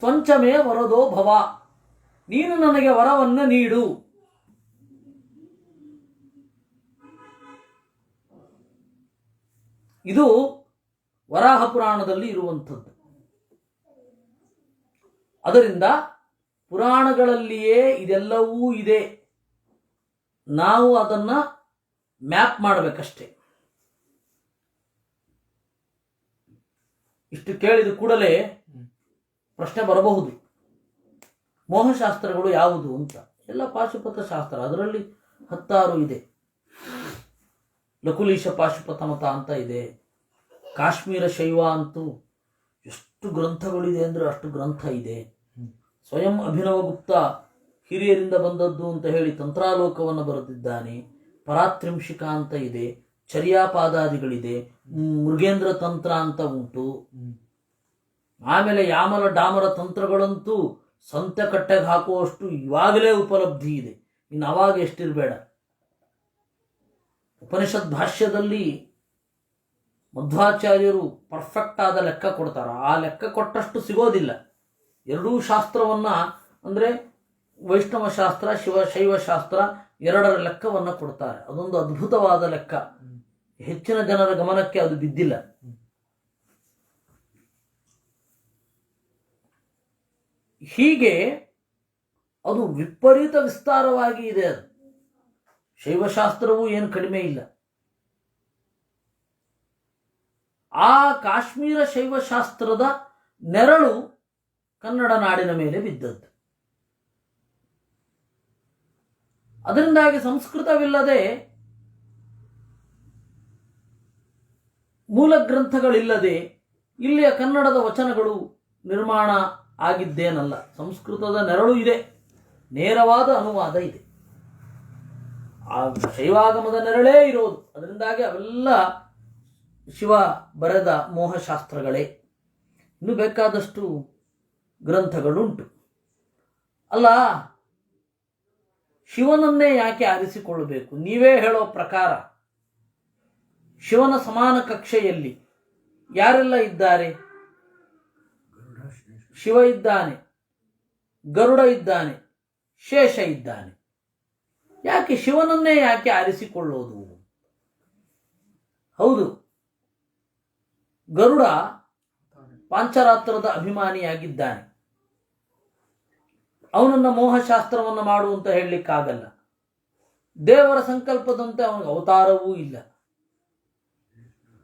ತ್ವಂಚಮೇ ವರದೋ ಭವ, ನೀನು ನನಗೆ ವರವನ್ನು ನೀಡು. ಇದು ವರಾಹ ಪುರಾಣದಲ್ಲಿ ಇರುವಂಥದ್ದು. ಅದರಿಂದ ಪುರಾಣಗಳಲ್ಲಿಯೇ ಇದೆಲ್ಲವೂ ಇದೆ. ನಾವು ಅದನ್ನ ಮ್ಯಾಪ್ ಮಾಡಬೇಕಷ್ಟೇ. ಇಷ್ಟು ಕೇಳಿದ ಕೂಡಲೇ ಪ್ರಶ್ನೆ ಬರಬಹುದು, ಮೋಹಶಾಸ್ತ್ರಗಳು ಯಾವುದು ಅಂತ. ಎಲ್ಲ ಪಾಶುಪತ ಶಾಸ್ತ್ರ, ಅದರಲ್ಲಿ 16 ಇದೆ. ಲಕುಲೀಶ ಪಾಶುಪತ ಮತ ಅಂತ ಇದೆ. ಕಾಶ್ಮೀರ ಶೈವ ಅಂತೂ ಎಷ್ಟು ಗ್ರಂಥಗಳಿದೆ ಅಂದರೆ ಅಷ್ಟು ಗ್ರಂಥ ಇದೆ. ಸ್ವಯಂ ಅಭಿನವಗುಪ್ತ ಹಿರಿಯರಿಂದ ಬಂದದ್ದು ಅಂತ ಹೇಳಿ ತಂತ್ರಾಲೋಕವನ್ನು ಬರೆದಿದ್ದಾನೆ. ಪರಾತ್ರಿಂಶಿಕ ಅಂತ ಇದೆ, ಚರ್ಯಾಪಾದಾದಿಗಳಿದೆ, ಮೃಗೇಂದ್ರ ತಂತ್ರ ಅಂತ ಉಂಟು. ಆಮೇಲೆ ಯಾಮಲ ಡಾಮರ ತಂತ್ರಗಳಂತೂ ಸಂತೆ ಕಟ್ಟೆಗೆ ಹಾಕುವಷ್ಟು ಇವಾಗಲೇ ಉಪಲಬ್ಧಿ ಇದೆ. ಇನ್ನು ಅವಾಗ ಎಷ್ಟಿರಬೇಡ. ಉಪನಿಷತ್ ಭಾಷ್ಯದಲ್ಲಿ ಮಧ್ವಾಚಾರ್ಯರು ಪರ್ಫೆಕ್ಟ್ ಆದ ಲೆಕ್ಕ ಕೊಡ್ತಾರೆ. ಆ ಲೆಕ್ಕ ಕೊಟ್ಟಷ್ಟು ಸಿಗೋದಿಲ್ಲ. ಎರಡೂ ಶಾಸ್ತ್ರವನ್ನ, ಅಂದರೆ ವೈಷ್ಣವ ಶಾಸ್ತ್ರ, ಶೈವ ಶಾಸ್ತ್ರ, ಎರಡರ ಲೆಕ್ಕವನ್ನು ಕೊಡ್ತಾರೆ. ಅದೊಂದು ಅದ್ಭುತವಾದ ಲೆಕ್ಕ. ಹೆಚ್ಚಿನ ಜನರ ಗಮನಕ್ಕೆ ಅದು ಬಿದ್ದಿಲ್ಲ. ಹೀಗೆ ಅದು ವಿಪರೀತ ವಿಸ್ತಾರವಾಗಿ ಇದೆ. ಅದು ಶೈವಶಾಸ್ತ್ರವೂ ಏನು ಕಡಿಮೆ ಇಲ್ಲ. ಆ ಕಾಶ್ಮೀರ ಶೈವಶಾಸ್ತ್ರದ ನೆರಳು ಕನ್ನಡ ನಾಡಿನ ಮೇಲೆ ಬಿದ್ದದ್ದು. ಅದರಿಂದಾಗಿ ಸಂಸ್ಕೃತವಿಲ್ಲದೆ, ಮೂಲ ಗ್ರಂಥಗಳಿಲ್ಲದೆ ಇಲ್ಲಿಯ ಕನ್ನಡದ ವಚನಗಳು ನಿರ್ಮಾಣ ಆಗಿದ್ದೇನಲ್ಲ. ಸಂಸ್ಕೃತದ ನೆರಳು ಇದೆ, ನೇರವಾದ ಅನುವಾದ ಇದೆ. ಆ ಶೈವಾಗಮದ ನೆರಳೇ ಇರೋದು. ಅದರಿಂದಾಗಿ ಅವೆಲ್ಲ ಶಿವ ಬರೆದ ಮೋಹಶಾಸ್ತ್ರಗಳೇ. ಇನ್ನು ಬೇಕಾದಷ್ಟು ಗ್ರಂಥಗಳುಂಟು. ಅಲ್ಲ, ಶಿವನನ್ನೇ ಯಾಕೆ ಆರಿಸಿಕೊಳ್ಳಬೇಕು? ನೀವೇ ಹೇಳೋ ಪ್ರಕಾರ ಶಿವನ ಸಮಾನ ಕಕ್ಷೆಯಲ್ಲಿ ಯಾರೆಲ್ಲ ಇದ್ದಾರೆ? ಶಿವ ಇದ್ದಾನೆ, ಗರುಡ ಇದ್ದಾನೆ, ಶೇಷ ಇದ್ದಾನೆ. ಯಾಕೆ ಶಿವನನ್ನೇ ಯಾಕೆ ಆರಿಸಿಕೊಳ್ಳೋದು? ಹೌದು, ಗರುಡ ಪಾಂಚರಾತ್ರದ ಅಭಿಮಾನಿಯಾಗಿದ್ದಾನೆ. ಅವನನ್ನ ಮೋಹಶಾಸ್ತ್ರವನ್ನು ಮಾಡು ಅಂತ ಹೇಳಲಿಕ್ಕಾಗಲ್ಲ. ದೇವರ ಸಂಕಲ್ಪದಂತೆ ಅವನಿಗೆ ಅವತಾರವೂ ಇಲ್ಲ.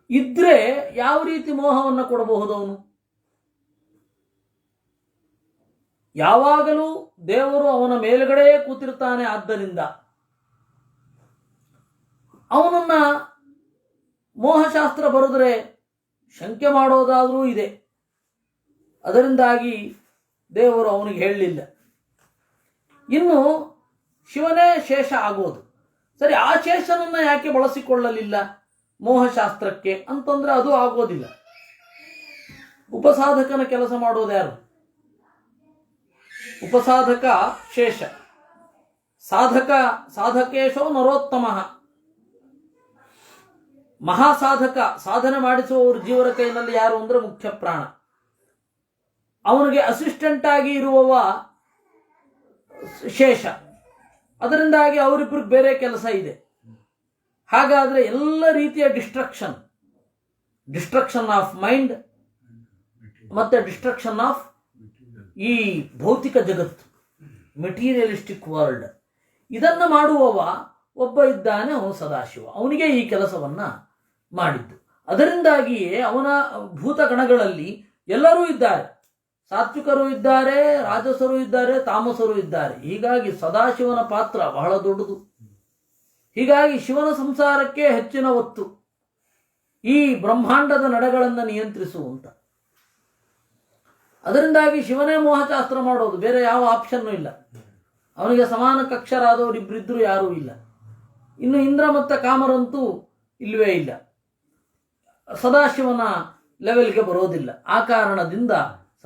ಇದ್ರೆ ಯಾವ ರೀತಿ ಮೋಹವನ್ನು ಕೊಡಬಹುದು ಅವನು? ಯಾವಾಗಲೂ ದೇವರು ಅವನ ಮೇಲುಗಡೆ ಕೂತಿರ್ತಾನೆ. ಆದ್ದರಿಂದ ಅವನನ್ನ ಮೋಹಶಾಸ್ತ್ರ ಬರೆದ್ರೆ ಶಂಕೆ ಮಾಡೋದಾದರೂ ಇದೆ. ಅದರಿಂದಾಗಿ ದೇವರು ಅವನಿಗೆ ಹೇಳಲಿಲ್ಲ. ಇನ್ನು ಶಿವನೇ ಶೇಷ ಆಗೋದು. ಸರಿ, ಆ ಶೇಷನನ್ನು ಯಾಕೆ ಬಳಸಿಕೊಳ್ಳಲಿಲ್ಲ ಮೋಹಶಾಸ್ತ್ರಕ್ಕೆ ಅಂತಂದ್ರೆ ಅದು ಆಗೋದಿಲ್ಲ. ಉಪಸಾಧಕನ ಕೆಲಸ ಮಾಡೋದು ಯಾರು? ಉಪಸಾಧಕ ಶೇಷ, ಸಾಧಕೇಶೋ ನರೋತ್ತಮ. ಮಹಾಸಾಧಕ, ಸಾಧನೆ ಮಾಡಿಸುವವರು ಜೀವರ ಕೈನಲ್ಲಿ ಯಾರು ಅಂದ್ರೆ ಮುಖ್ಯ ಪ್ರಾಣ. ಅವನಿಗೆ ಅಸಿಸ್ಟೆಂಟ್ ಆಗಿ ಇರುವವ ಶೇಷ. ಅದರಿಂದಾಗಿ ಅವರಿಬ್ಬರಿಗೆ ಬೇರೆ ಕೆಲಸ ಇದೆ. ಹಾಗಾದ್ರೆ ಎಲ್ಲ ರೀತಿಯ ಡಿಸ್ಟ್ರಕ್ಷನ್ ಆಫ್ ಮೈಂಡ್ ಮತ್ತೆ ಡಿಸ್ಟ್ರಕ್ಷನ್ ಆಫ್ ಈ ಭೌತಿಕ ಜಗತ್ತು, ಮೆಟೀರಿಯಲಿಸ್ಟಿಕ್ ವರ್ಲ್ಡ್, ಇದನ್ನು ಮಾಡುವವ ಒಬ್ಬ ಇದ್ದಾನೆ, ಅವನು ಸದಾಶಿವ. ಅವನಿಗೆ ಈ ಕೆಲಸವನ್ನ ಮಾಡಿದ್ದು. ಅದರಿಂದಾಗಿಯೇ ಅವನ ಭೂತಗಣಗಳಲ್ಲಿ ಎಲ್ಲರೂ ಇದ್ದಾರೆ. ಸಾತ್ವಿಕರು ಇದ್ದಾರೆ, ರಾಜಸರು ಇದ್ದಾರೆ, ತಾಮಸರು ಇದ್ದಾರೆ. ಹೀಗಾಗಿ ಸದಾಶಿವನ ಪಾತ್ರ ಬಹಳ ದೊಡ್ಡದು. ಹೀಗಾಗಿ ಶಿವನ ಸಂಸಾರಕ್ಕೆ ಹೆಚ್ಚಿನ ಒತ್ತು, ಈ ಬ್ರಹ್ಮಾಂಡದ ನಡೆಗಳನ್ನು ನಿಯಂತ್ರಿಸುವಂತ. ಅದರಿಂದಾಗಿ ಶಿವನೇ ಮೋಹಶಾಸ್ತ್ರ ಮಾಡೋದು, ಬೇರೆ ಯಾವ ಆಪ್ಷನ್ನು ಇಲ್ಲ. ಅವನಿಗೆ ಸಮಾನ ಕಕ್ಷರಾದವರು ಇಬ್ಬರಿದ್ರು ಯಾರೂ ಇಲ್ಲ. ಇನ್ನು ಇಂದ್ರ ಮತ್ತು ಕಾಮರಂತೂ ಇಲ್ಲವೇ ಇಲ್ಲ, ಸದಾಶಿವನ ಲೆವೆಲ್ಗೆ ಬರೋದಿಲ್ಲ. ಆ ಕಾರಣದಿಂದ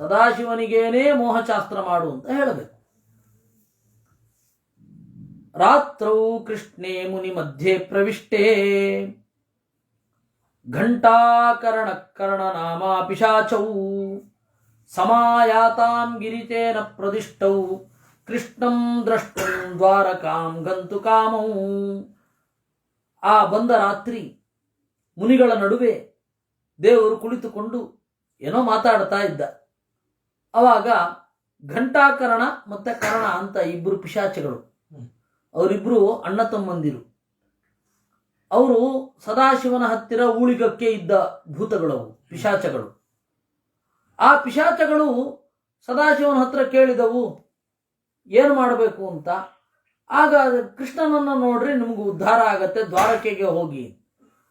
ಸದಾಶಿವನಿಗೇನೇ ಮೋಹಶಾಸ್ತ್ರ ಮಾಡು ಅಂತ ಹೇಳಬೇಕು. ರಾತ್ರೌ ಕೃಷ್ಣೇ ಮುನಿ ಮಧ್ಯೆ ಪ್ರವಿಷ್ಟೇ ಘಂಟಾಕರ್ಣ ನಾಮ ಪಿಶಾಚೌ ಸಮಾಯಾತಾಂ ಗಿರಿತೇನ ಪ್ರದಿಷ್ಟೌ ಕೃಷ್ಣಂ ದ್ರಷ್ಟುಂ ದ್ವಾರಕಾಂ ಗಂತು ಕಾಮೌ. ಆ ಬಂದ ರಾತ್ರಿ ಮುನಿಗಳ ನಡುವೆ ದೇವರು ಕುಳಿತುಕೊಂಡು ಏನೋ ಮಾತಾಡ್ತಾ ಇದ್ದ. ಅವಾಗ ಘಂಟಾಕರ್ಣ ಮತ್ತೆ ಕರ್ಣ ಅಂತ ಇಬ್ಬರು ಪಿಶಾಚಗಳು, ಅವರಿಬ್ರು ಅಣ್ಣ ತಮ್ಮಂದಿರು. ಅವರು ಸದಾಶಿವನ ಹತ್ತಿರ ಊಳಿಗಕ್ಕೆ ಇದ್ದ ಭೂತಗಳವು, ಪಿಶಾಚಗಳು. ಆ ಪಿಶಾಚಗಳು ಸದಾಶಿವನ ಹತ್ರ ಕೇಳಿದವು ಏನು ಮಾಡಬೇಕು ಅಂತ. ಆಗ ಕೃಷ್ಣನನ್ನು ನೋಡ್ರಿ, ನಿಮ್ಗೆ ಉದ್ಧಾರ ಆಗತ್ತೆ, ದ್ವಾರಕೆಗೆ ಹೋಗಿ.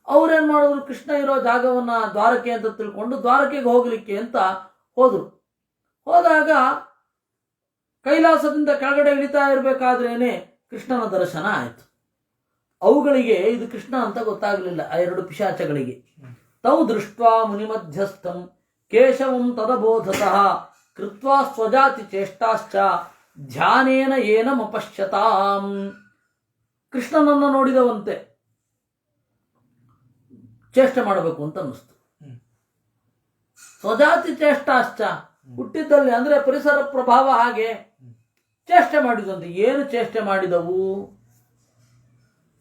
ಅವ್ರೇನ್ ಮಾಡಿದ್ರು, ಕೃಷ್ಣ ಇರೋ ಜಾಗವನ್ನ ದ್ವಾರಕೆ ಅಂತ ತಿಳ್ಕೊಂಡು ದ್ವಾರಕೆಗೆ ಹೋಗ್ಲಿಕ್ಕೆ ಅಂತ ಹೋದ್ರು. ಹೋದಾಗ ಕೈಲಾಸದಿಂದ ಕೆಳಗಡೆ ಇಳಿತಾ ಇರಬೇಕಾದ್ರೇನೆ ಕೃಷ್ಣನ ದರ್ಶನ ಆಯಿತು. ಅವುಗಳಿಗೆ ಇದು ಕೃಷ್ಣ ಅಂತ ಗೊತ್ತಾಗಲಿಲ್ಲ, ಆ ಎರಡು ಪಿಶಾಚಗಳಿಗೆ. ತೌ ದೃಷ್ಟ್ವಾ ಮುನಿಮಧ್ಯಸ್ಥಂ ಕೇಶವಂ ತದಬೋಧತಃ ಕೃತ್ವಾ ಸ್ವಜಾತಿ ಚೇಷ್ಟಾಶ್ಚ ಧ್ಯಾನೇನ ಏನ ಮಪಶ್ಯತಾಂ. ಕೃಷ್ಣನನ್ನು ನೋಡಿದವಂತೆ ಚೇಷ್ಟೆ ಮಾಡಬೇಕು ಅಂತ ಅನ್ನಿಸ್ತು. ಸ್ವಜಾತಿ ಚೇಷ್ಟಾಶ್ಚ, ಹುಟ್ಟಿದ್ದಲ್ಲಿ ಅಂದ್ರೆ ಪರಿಸರ ಪ್ರಭಾವ ಹಾಗೆ ಚೇಷ್ಟೆ ಮಾಡಿದಂತೆ. ಏನು ಚೇಷ್ಟೆ ಮಾಡಿದವು?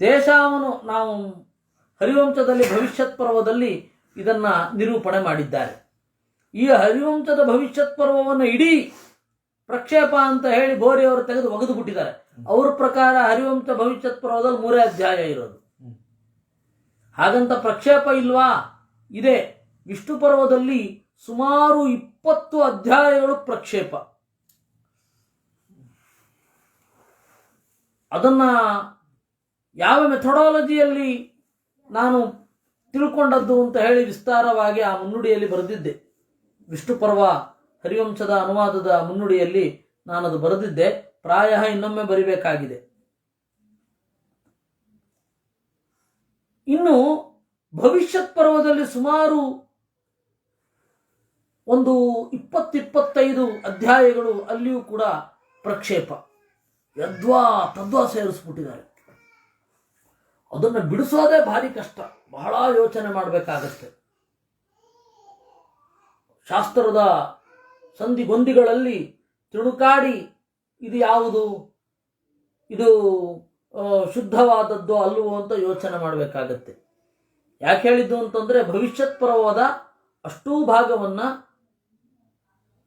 ದೇಶಾವನು ನಾವು ಹರಿವಂಶದಲ್ಲಿ ಭವಿಷ್ಯತ್ ಪರ್ವದಲ್ಲಿ ಇದನ್ನ ನಿರೂಪಣೆ ಮಾಡಿದ್ದಾರೆ. ಈ ಹರಿವಂಶದ ಭವಿಷ್ಯತ್ ಪರ್ವವನ್ನು ಇಡೀ ಪ್ರಕ್ಷೇಪ ಅಂತ ಹೇಳಿ ಬೋರಿಯವರು ತೆಗೆದು ಒಗೆದು ಬಿಟ್ಟಿದ್ದಾರೆ. ಅವ್ರ ಪ್ರಕಾರ ಹರಿವಂಶ ಭವಿಷ್ಯತ್ ಪರ್ವದಲ್ಲಿ 3 ಅಧ್ಯಾಯ ಇರೋದು. ಹಾಗಂತ ಪ್ರಕ್ಷೇಪ ಇಲ್ವಾ? ಇದೆ. ವಿಷ್ಣು ಪರ್ವದಲ್ಲಿ ಸುಮಾರು 20 ಅಧ್ಯಾಯಗಳು ಪ್ರಕ್ಷೇಪ. ಅದನ್ನ ಯಾವ ಮೆಥಡಾಲಜಿಯಲ್ಲಿ ನಾನು ತಿಳ್ಕೊಂಡದ್ದು ಅಂತ ಹೇಳಿ ವಿಸ್ತಾರವಾಗಿ ಆ ಮುನ್ನುಡಿಯಲ್ಲಿ ಬರೆದಿದ್ದೆ. ವಿಷ್ಣು ಪರ್ವ ಹರಿವಂಶದ ಅನುವಾದದ ಮುನ್ನುಡಿಯಲ್ಲಿ ನಾನದು ಬರೆದಿದ್ದೆ. ಪ್ರಾಯ ಇನ್ನೊಮ್ಮೆ ಬರಿಬೇಕಾಗಿದೆ. ಇನ್ನು ಭವಿಷ್ಯತ್ ಪರ್ವದಲ್ಲಿ ಸುಮಾರು ಒಂದು 20-25 ಅಧ್ಯಾಯಗಳು ಅಲ್ಲಿಯೂ ಕೂಡ ಪ್ರಕ್ಷೇಪ. ಯದ್ವಾ ತದ್ವಾ ಸೇರಿಸ್ಬಿಟ್ಟಿದ್ದಾರೆ. ಅದನ್ನು ಬಿಡಿಸೋದೇ ಭಾರಿ ಕಷ್ಟ, ಬಹಳ ಯೋಚನೆ ಮಾಡಬೇಕಾಗತ್ತೆ. ಶಾಸ್ತ್ರದ ಸಂಧಿಗೊಂದಿಗಳಲ್ಲಿ ತಿಳುಕಾಡಿ ಇದು ಯಾವುದು, ಇದು ಶುದ್ಧವಾದದ್ದು ಅಲ್ಲವೋ ಅಂತ ಯೋಚನೆ ಮಾಡಬೇಕಾಗತ್ತೆ. ಯಾಕೆ ಹೇಳಿದ್ದು ಅಂತಂದ್ರೆ ಭವಿಷ್ಯತ್ ಪರ್ವದ ಅಷ್ಟೂ ಭಾಗವನ್ನ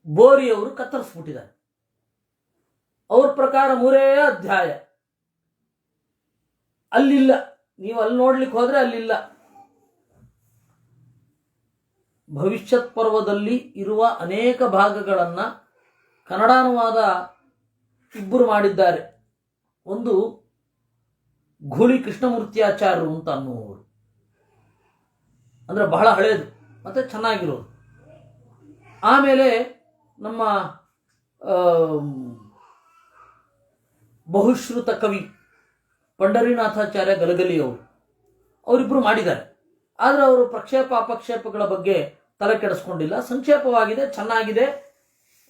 ಬೋರಿಯವರು ಕತ್ತರಿಸ್ಬಿಟ್ಟಿದ್ದಾರೆ. ಅವ್ರ ಪ್ರಕಾರ 3 ಅಧ್ಯಾಯ ಅಲ್ಲಿಲ್ಲ. ನೀವು ಅಲ್ಲಿ ನೋಡ್ಲಿಕ್ಕೆ ಹೋದ್ರೆ ಅಲ್ಲಿಲ್ಲ. ಭವಿಷ್ಯತ್ ಪರ್ವದಲ್ಲಿ ಇರುವ ಅನೇಕ ಭಾಗಗಳನ್ನ ಕನ್ನಡಾನುವಾದ ಇಬ್ಬರು ಮಾಡಿದ್ದಾರೆ. ಒಂದು ಘೂಳಿ ಕೃಷ್ಣಮೂರ್ತಿಯಾಚಾರ್ಯರು ಅಂತ ಅನ್ನುವರು, ಅಂದರೆ ಬಹಳ ಹಳೇದು ಮತ್ತು ಚೆನ್ನಾಗಿರೋದು. ಆಮೇಲೆ ನಮ್ಮ ಬಹುಶ್ರುತ ಕವಿ ಪಂಡರೀನಾಥಾಚಾರ್ಯ ಗಲಗಲಿಯವರು, ಅವರಿಬ್ಬರು ಮಾಡಿದ್ದಾರೆ. ಆದರೆ ಅವರು ಪ್ರಕ್ಷೇಪ ಅಪಕ್ಷೇಪಗಳ ಬಗ್ಗೆ ತಲೆ ಕೆಡಿಸ್ಕೊಂಡಿಲ್ಲ. ಸಂಕ್ಷೇಪವಾಗಿದೆ, ಚೆನ್ನಾಗಿದೆ.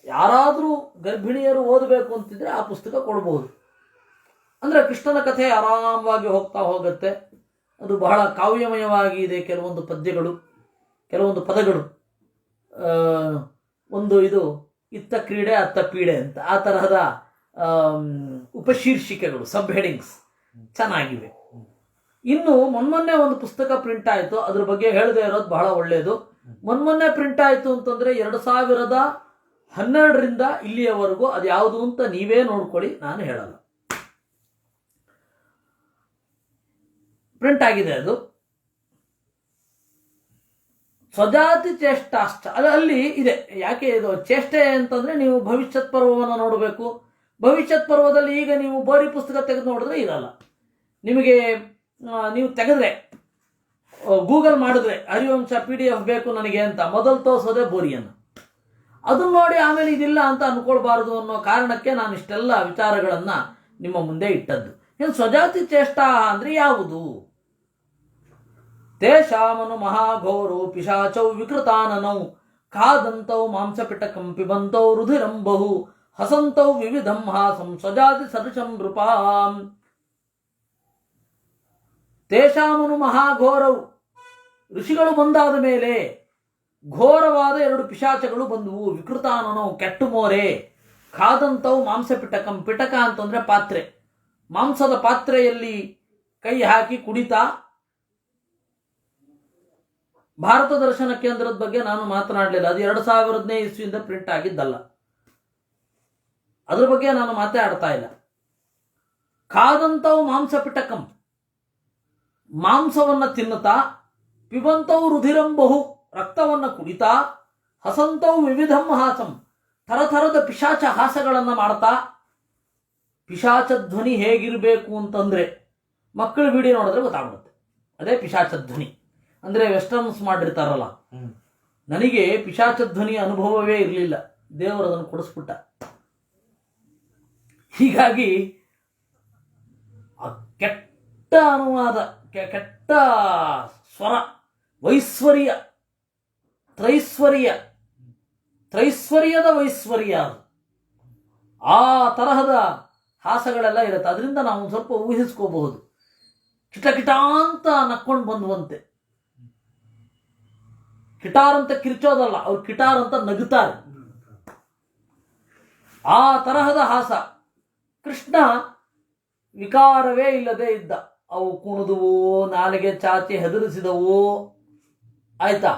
ಯಾರಾದರೂ ಗರ್ಭಿಣಿಯರು ಓದಬೇಕು ಅಂತಿದ್ರೆ ಆ ಪುಸ್ತಕ ಕೊಡಬಹುದು. ಅಂದರೆ ಕೃಷ್ಣನ ಕಥೆ ಆರಾಮವಾಗಿ ಹೋಗ್ತಾ ಹೋಗುತ್ತೆ. ಅದು ಬಹಳ ಕಾವ್ಯಮಯವಾಗಿ ಇದೆ. ಕೆಲವೊಂದು ಪದ್ಯಗಳು, ಕೆಲವೊಂದು ಪದಗಳು, ಒಂದು ಇದು ಇತ್ತ ಕ್ರೀಡೆ ಅತ್ತ ಪೀಡೆ ಅಂತ ಆ ತರಹದ ಉಪಶೀರ್ಷಿಕೆಗಳು, ಸಬ್ ಹೆಡಿಂಗ್ಸ್ ಚೆನ್ನಾಗಿವೆ. ಇನ್ನು ಮೊನ್ನೆ ಒಂದು ಪುಸ್ತಕ ಪ್ರಿಂಟ್ ಆಯಿತು, ಅದ್ರ ಬಗ್ಗೆ ಹೇಳದೇ ಇರೋದು ಬಹಳ ಒಳ್ಳೆಯದು. ಮೊನ್ನೆ ಪ್ರಿಂಟ್ ಆಯಿತು ಅಂತಂದರೆ 2012ರಿಂದ ಇಲ್ಲಿಯವರೆಗೂ ಅದು ಯಾವುದು ಅಂತ ನೀವೇ ನೋಡ್ಕೊಳ್ಳಿ, ನಾನು ಹೇಳಲ್ಲ. ಪ್ರಿಂಟ್ ಆಗಿದೆ. ಅದು ಸ್ವಜಾತಿ ಚೇಷ್ಟಾಶ್ಚ, ಅಲ್ಲಿ ಇದೆ. ಯಾಕೆ ಇದು ಚೇಷ್ಟೆ ಅಂತಂದ್ರೆ ನೀವು ಭವಿಷ್ಯತ್ ಪರ್ವವನ್ನು ನೋಡಬೇಕು. ಭವಿಷ್ಯತ್ ಪರ್ವದಲ್ಲಿ ಈಗ ನೀವು ಬೋರಿ ಪುಸ್ತಕ ತೆಗೆದು ನೋಡಿದ್ರೆ ಇರಲ್ಲ. ನಿಮಗೆ ನೀವು ತೆಗೆದ್ರೆ ಗೂಗಲ್ ಮಾಡಿದ್ರೆ ಹರಿವಂಶ PDF ಬೇಕು ನನಗೆ ಅಂತ ಮೊದಲು ತೋರಿಸೋದೇ ಬೋರಿಯನ್ನು. ಅದನ್ನ ನೋಡಿ ಆಮೇಲೆ ಇದಿಲ್ಲ ಅಂತ ಅನ್ಕೊಳ್ಬಾರದು ಅನ್ನೋ ಕಾರಣಕ್ಕೆ ನಾನು ಇಷ್ಟೆಲ್ಲ ವಿಚಾರಗಳನ್ನು ನಿಮ್ಮ ಮುಂದೆ ಇಟ್ಟದ್ದು. ಇನ್ನು ಸ್ವಜಾತಿ ಚೇಷ್ಟಾ ಅಂದ್ರೆ ಯಾವುದು? ತೇಷಾಮನು ಮಹಾಘೋರೋ ಪಿಶಾಚೌ ವಿಕೃತಾನನೌ ಖಾದಂತೌ ಮಾಂಸಪಿಟಕಂ ಪಿಬಂತೌ ರುಧಿರಂ ಬಹು ಹಸಂತೌ ವಿವಿಧಂ ಹಾಸಂ ಸ್ವಜಾತಿ ಸದೃಶಂ ನೃಪಾಂ. ತೇಷಾಮನು ಮಹಾಘೋರವು, ಋಷಿಗಳು ಬಂದಾದ ಮೇಲೆ ಘೋರವಾದ 2 ಪಿಶಾಚಗಳು ಬಂದುವು. ವಿಕೃತಾನನವು, ಕೆಟ್ಟು ಮೋರೆ. ಖಾದಂತವು ಮಾಂಸಪಿಟಕಂ, ಪಿಟಕ ಅಂತಂದ್ರೆ ಪಾತ್ರೆ, ಮಾಂಸದ ಪಾತ್ರೆಯಲ್ಲಿ ಕೈ ಹಾಕಿ ಕುಡಿತಾ. ಭಾರತ ದರ್ಶನ ಕೇಂದ್ರದ ಬಗ್ಗೆ ನಾನು ಮಾತನಾಡಲಿಲ್ಲ, ಅದು 2000ನೇ ಇಸ್ವಿಯಿಂದ ಪ್ರಿಂಟ್ ಆಗಿದ್ದಲ್ಲ, ಅದ್ರ ಬಗ್ಗೆ ನಾನು ಮಾತಾಡ್ತಾ ಇಲ್ಲ. ಖಾದಂತವು ಮಾಂಸಪಿಟಕಂ, ಮಾಂಸವನ್ನ ತಿನ್ನುತ್ತಾ. ಪಿಬಂತವು ರುಧಿರಂ ಬಹು, ರಕ್ತವನ್ನ ಕುಡಿತಾ. ಹಸಂತವು ವಿವಿಧಂ ಹಾಸಂ, ಥರಥರದ ಪಿಶಾಚ ಹಾಸಗಳನ್ನು ಮಾಡ್ತಾ. ಪಿಶಾಚ ಧ್ವನಿ ಹೇಗಿರಬೇಕು ಅಂತಂದ್ರೆ ಮಕ್ಕಳು ವಿಡಿಯೋ ನೋಡಿದ್ರೆ ಗೊತ್ತಾಗ್ಬಿಡುತ್ತೆ. ಅದೇ ಪಿಶಾಚ ಧ್ವನಿ ಅಂದ್ರೆ ವೆಸ್ಟರ್ನ್ಸ್ ಮಾಡಿರ್ತಾರಲ್ಲ. ನನಗೆ ಪಿಶಾಚ ಧ್ವನಿ ಅನುಭವವೇ ಇರಲಿಲ್ಲ, ದೇವರು ಅದನ್ನು ಕೊಡಿಸ್ಬಿಟ್ಟ. ಹೀಗಾಗಿ ಕೆಟ್ಟ ಅನುವಾದ, ಕೆಟ್ಟ ಸ್ವರ, ವೈಶ್ವರ್ಯ, ತ್ರೈಶ್ವರ್ಯದ ವೈಶ್ವರ್ಯ, ಆ ತರಹದ ಹಾಸಗಳೆಲ್ಲ ಇರುತ್ತೆ. ಅದರಿಂದ ನಾವು ಸ್ವಲ್ಪ ಊಹಿಸ್ಕೋಬಹುದು. ಕಿಟಕಿಟ ಅಂತ ನಕ್ಕೊಂಡು ಬಂದುವಂತೆ. ಕಿಟಾರ್ ಅಂತ ಕಿರ್ಚೋದಲ್ಲ, ಅವ್ರು ಕಿಟಾರ್ ಅಂತ ನಗುತ್ತಾರೆ. ಆ ತರಹದ ಹಾಸ. ಕೃಷ್ಣ ವಿಕಾರವೇ ಇಲ್ಲದೆ ಇದ್ದ. ಅವು ಕುಣಿದುವೋ, ನಾಲಿಗೆ ಚಾಚಿ ಹೆದರಿಸಿದವೋ, ಆಯ್ತಾ,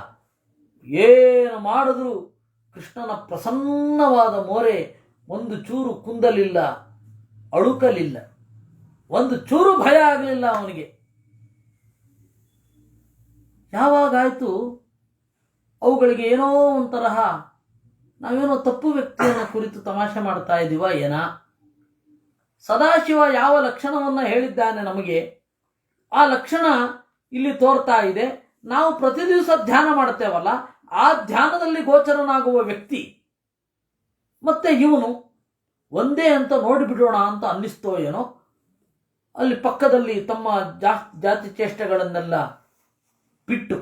ಏನು ಮಾಡಿದ್ರು ಕೃಷ್ಣನ ಪ್ರಸನ್ನವಾದ ಮೋರೆ ಒಂದು ಚೂರು ಕುಂದಲಿಲ್ಲ, ಅಳುಕಲಿಲ್ಲ, ಒಂದು ಚೂರು ಭಯ ಆಗಲಿಲ್ಲ ಅವನಿಗೆ. ಯಾವಾಗಾಯ್ತು ಅವುಗಳಿಗೆ ಏನೋ ಒಂತರಹ ನಾವೇನೋ ತಪ್ಪು ವ್ಯಕ್ತಿಯನ್ನು ಕುರಿತು ತಮಾಷೆ ಮಾಡ್ತಾ ಇದ್ದೀವ ಏನ? ಸದಾಶಿವ ಯಾವ ಲಕ್ಷಣವನ್ನು ಹೇಳಿದ್ದಾನೆ ನಮಗೆ, ಆ ಲಕ್ಷಣ ಇಲ್ಲಿ ತೋರ್ತಾ ಇದೆ. ನಾವು ಪ್ರತಿ ದಿವಸ ಧ್ಯಾನ ಮಾಡ್ತೇವಲ್ಲ, ಆ ಧ್ಯಾನದಲ್ಲಿ ಗೋಚರನಾಗುವ ವ್ಯಕ್ತಿ ಮತ್ತೆ ಇವನು ಒಂದೇ ಅಂತ ನೋಡಿಬಿಡೋಣ ಅಂತ ಅನ್ನಿಸ್ತೋ ಏನೋ. ಅಲ್ಲಿ ಪಕ್ಕದಲ್ಲಿ ತಮ್ಮ ಜಾತಿ ಚೇಷ್ಟೆಗಳನ್ನೆಲ್ಲ ಬಿಟ್ಟು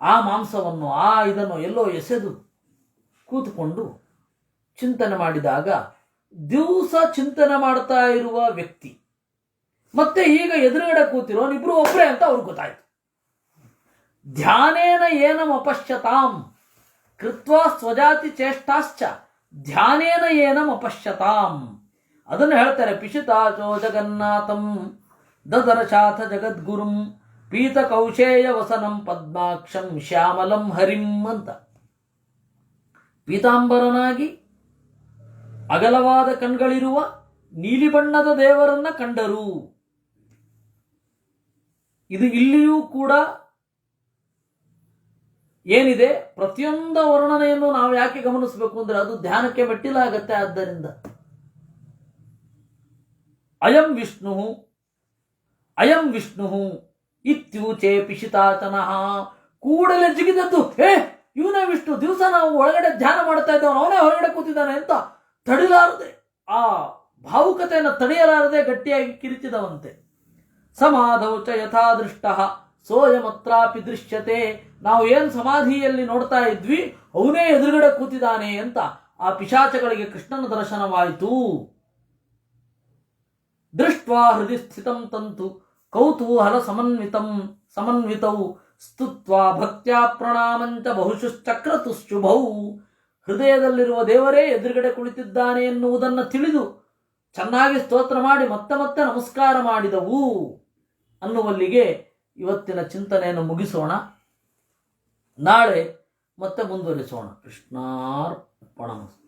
ಆ ಮಾಂಸವನ್ನು, ಆ ಇದನ್ನು ಎಲ್ಲೋ ಎಸೆದು ಕೂತ್ಕೊಂಡು ಚಿಂತನೆ ಮಾಡಿದಾಗ, ದಿವಸ ಚಿಂತನೆ ಮಾಡ್ತಾ ಇರುವ ವ್ಯಕ್ತಿ ಮತ್ತೆ ಈಗ ಎದುರುಗಡೆ ಕೂತಿರೋನು ಇಬ್ರು ಒಬ್ಬರೇ ಅಂತ ಅವ್ರಿಗೆ ಗೊತ್ತಾಯ್ತು. ಧ್ಯಾನೇನ ಏನಂ ಅಪಶ್ಯತಾಂ ಕೃತ್ವಾ ಸ್ವಜಾತಿ ಚೇಷ್ಟಾಶ್ಚ ಧ್ಯಾನೇನ ಏನಂ ಅಪಶ್ಯತಾಂ. ಅದನ್ನು ಹೇಳ್ತಾರೆ. ಪಿಶುತಾಚೋ ಜಗನ್ನಾಥಂ ದದರ್ಶಾಥ ಜಗದ್ಗುರುಂ ಪೀತ ಕೌಶೇಯ ವಸನಂ ಪದ್ಮಾಕ್ಷಂ ಶ್ಯಾಮಲಂ ಹರಿಂ ಅಂತ. ಪೀತಾಂಬರನಾಗಿ ಅಗಲವಾದ ಕಣ್ಗಳಿರುವ ನೀಲಿ ಬಣ್ಣದ ದೇವರನ್ನ ಕಂಡರು. ಇದು ಇಲ್ಲಿಯೂ ಕೂಡ ಏನಿದೆ ಪ್ರತಿಯೊಂದು ವರ್ಣನೆಯನ್ನು ನಾವು ಯಾಕೆ ಗಮನಿಸಬೇಕು ಅಂದ್ರೆ ಅದು ಧ್ಯಾನಕ್ಕೆ ಮೆಟ್ಟಿಲಾಗತ್ತೆ. ಆದ್ದರಿಂದ ಅಯಂ ವಿಷ್ಣು ಇತ್ಯೂಚೆ ಪಿಶಿತಾತನಃ, ಕೂಡಲೇ ಜಿಗಿದದ್ದು, ಇವನೇ ವಿಷ್ಣು, ದಿವಸ ನಾವು ಒಳಗಡೆ ಧ್ಯಾನ ಮಾಡ್ತಾ ಇದ್ದೇವೆ, ಅವನೇ ಹೊರಗಡೆ ಕೂತಿದ್ದಾನೆ ಅಂತ ತಡಿಲಾರದೆ, ಆ ಭಾವುಕತೆಯನ್ನು ತಡೆಯಲಾರದೆ ಗಟ್ಟಿಯಾಗಿ ಕಿರಿಚಿದವಂತೆ. ಸಮಾಧೌ ಚ ಯಥಾ ದೃಷ್ಟ ಸೋಯಮತ್ರಾಪಿ ದೃಶ್ಯತೆ, ನಾವು ಏನು ಸಮಾಧಿಯಲ್ಲಿ ನೋಡ್ತಾ ಇದ್ವಿ ಅವನೇ ಎದುರುಗಡೆ ಕೂತಿದ್ದಾನೆ ಅಂತ ಆ ಪಿಶಾಚಗಳಿಗೆ ಕೃಷ್ಣನ ದರ್ಶನವಾಯಿತು. ದೃಷ್ಟ್ವಾ ಹೃದಯ ಸ್ಥಿತಂ ತಂತು ಕೌತೂಹಲ ಸಮನ್ವಿತೌ ಸ್ತುತ್ವಾ ಭಕ್ತ್ಯಾ ಪ್ರಣಾಮಂಚ ಬಹುಶುಶ್ಚಕ್ರತುಶುಭೌ, ಹೃದಯದಲ್ಲಿರುವ ದೇವರೇ ಎದುರುಗಡೆ ಕುಳಿತಿದ್ದಾನೆ ಎನ್ನುವುದನ್ನು ತಿಳಿದು ಚೆನ್ನಾಗಿ ಸ್ತೋತ್ರ ಮಾಡಿ ಮತ್ತೆ ಮತ್ತೆ ನಮಸ್ಕಾರ ಮಾಡಿದವು ಅನ್ನುವಲ್ಲಿಗೆ ಇವತ್ತಿನ ಚಿಂತನೆಯನ್ನು ಮುಗಿಸೋಣ. ನಾಳೆ ಮತ್ತೆ ಮುಂದುವರಿಸೋಣ. ಕೃಷ್ಣಾರ್ಪಣಮಸ್ತು.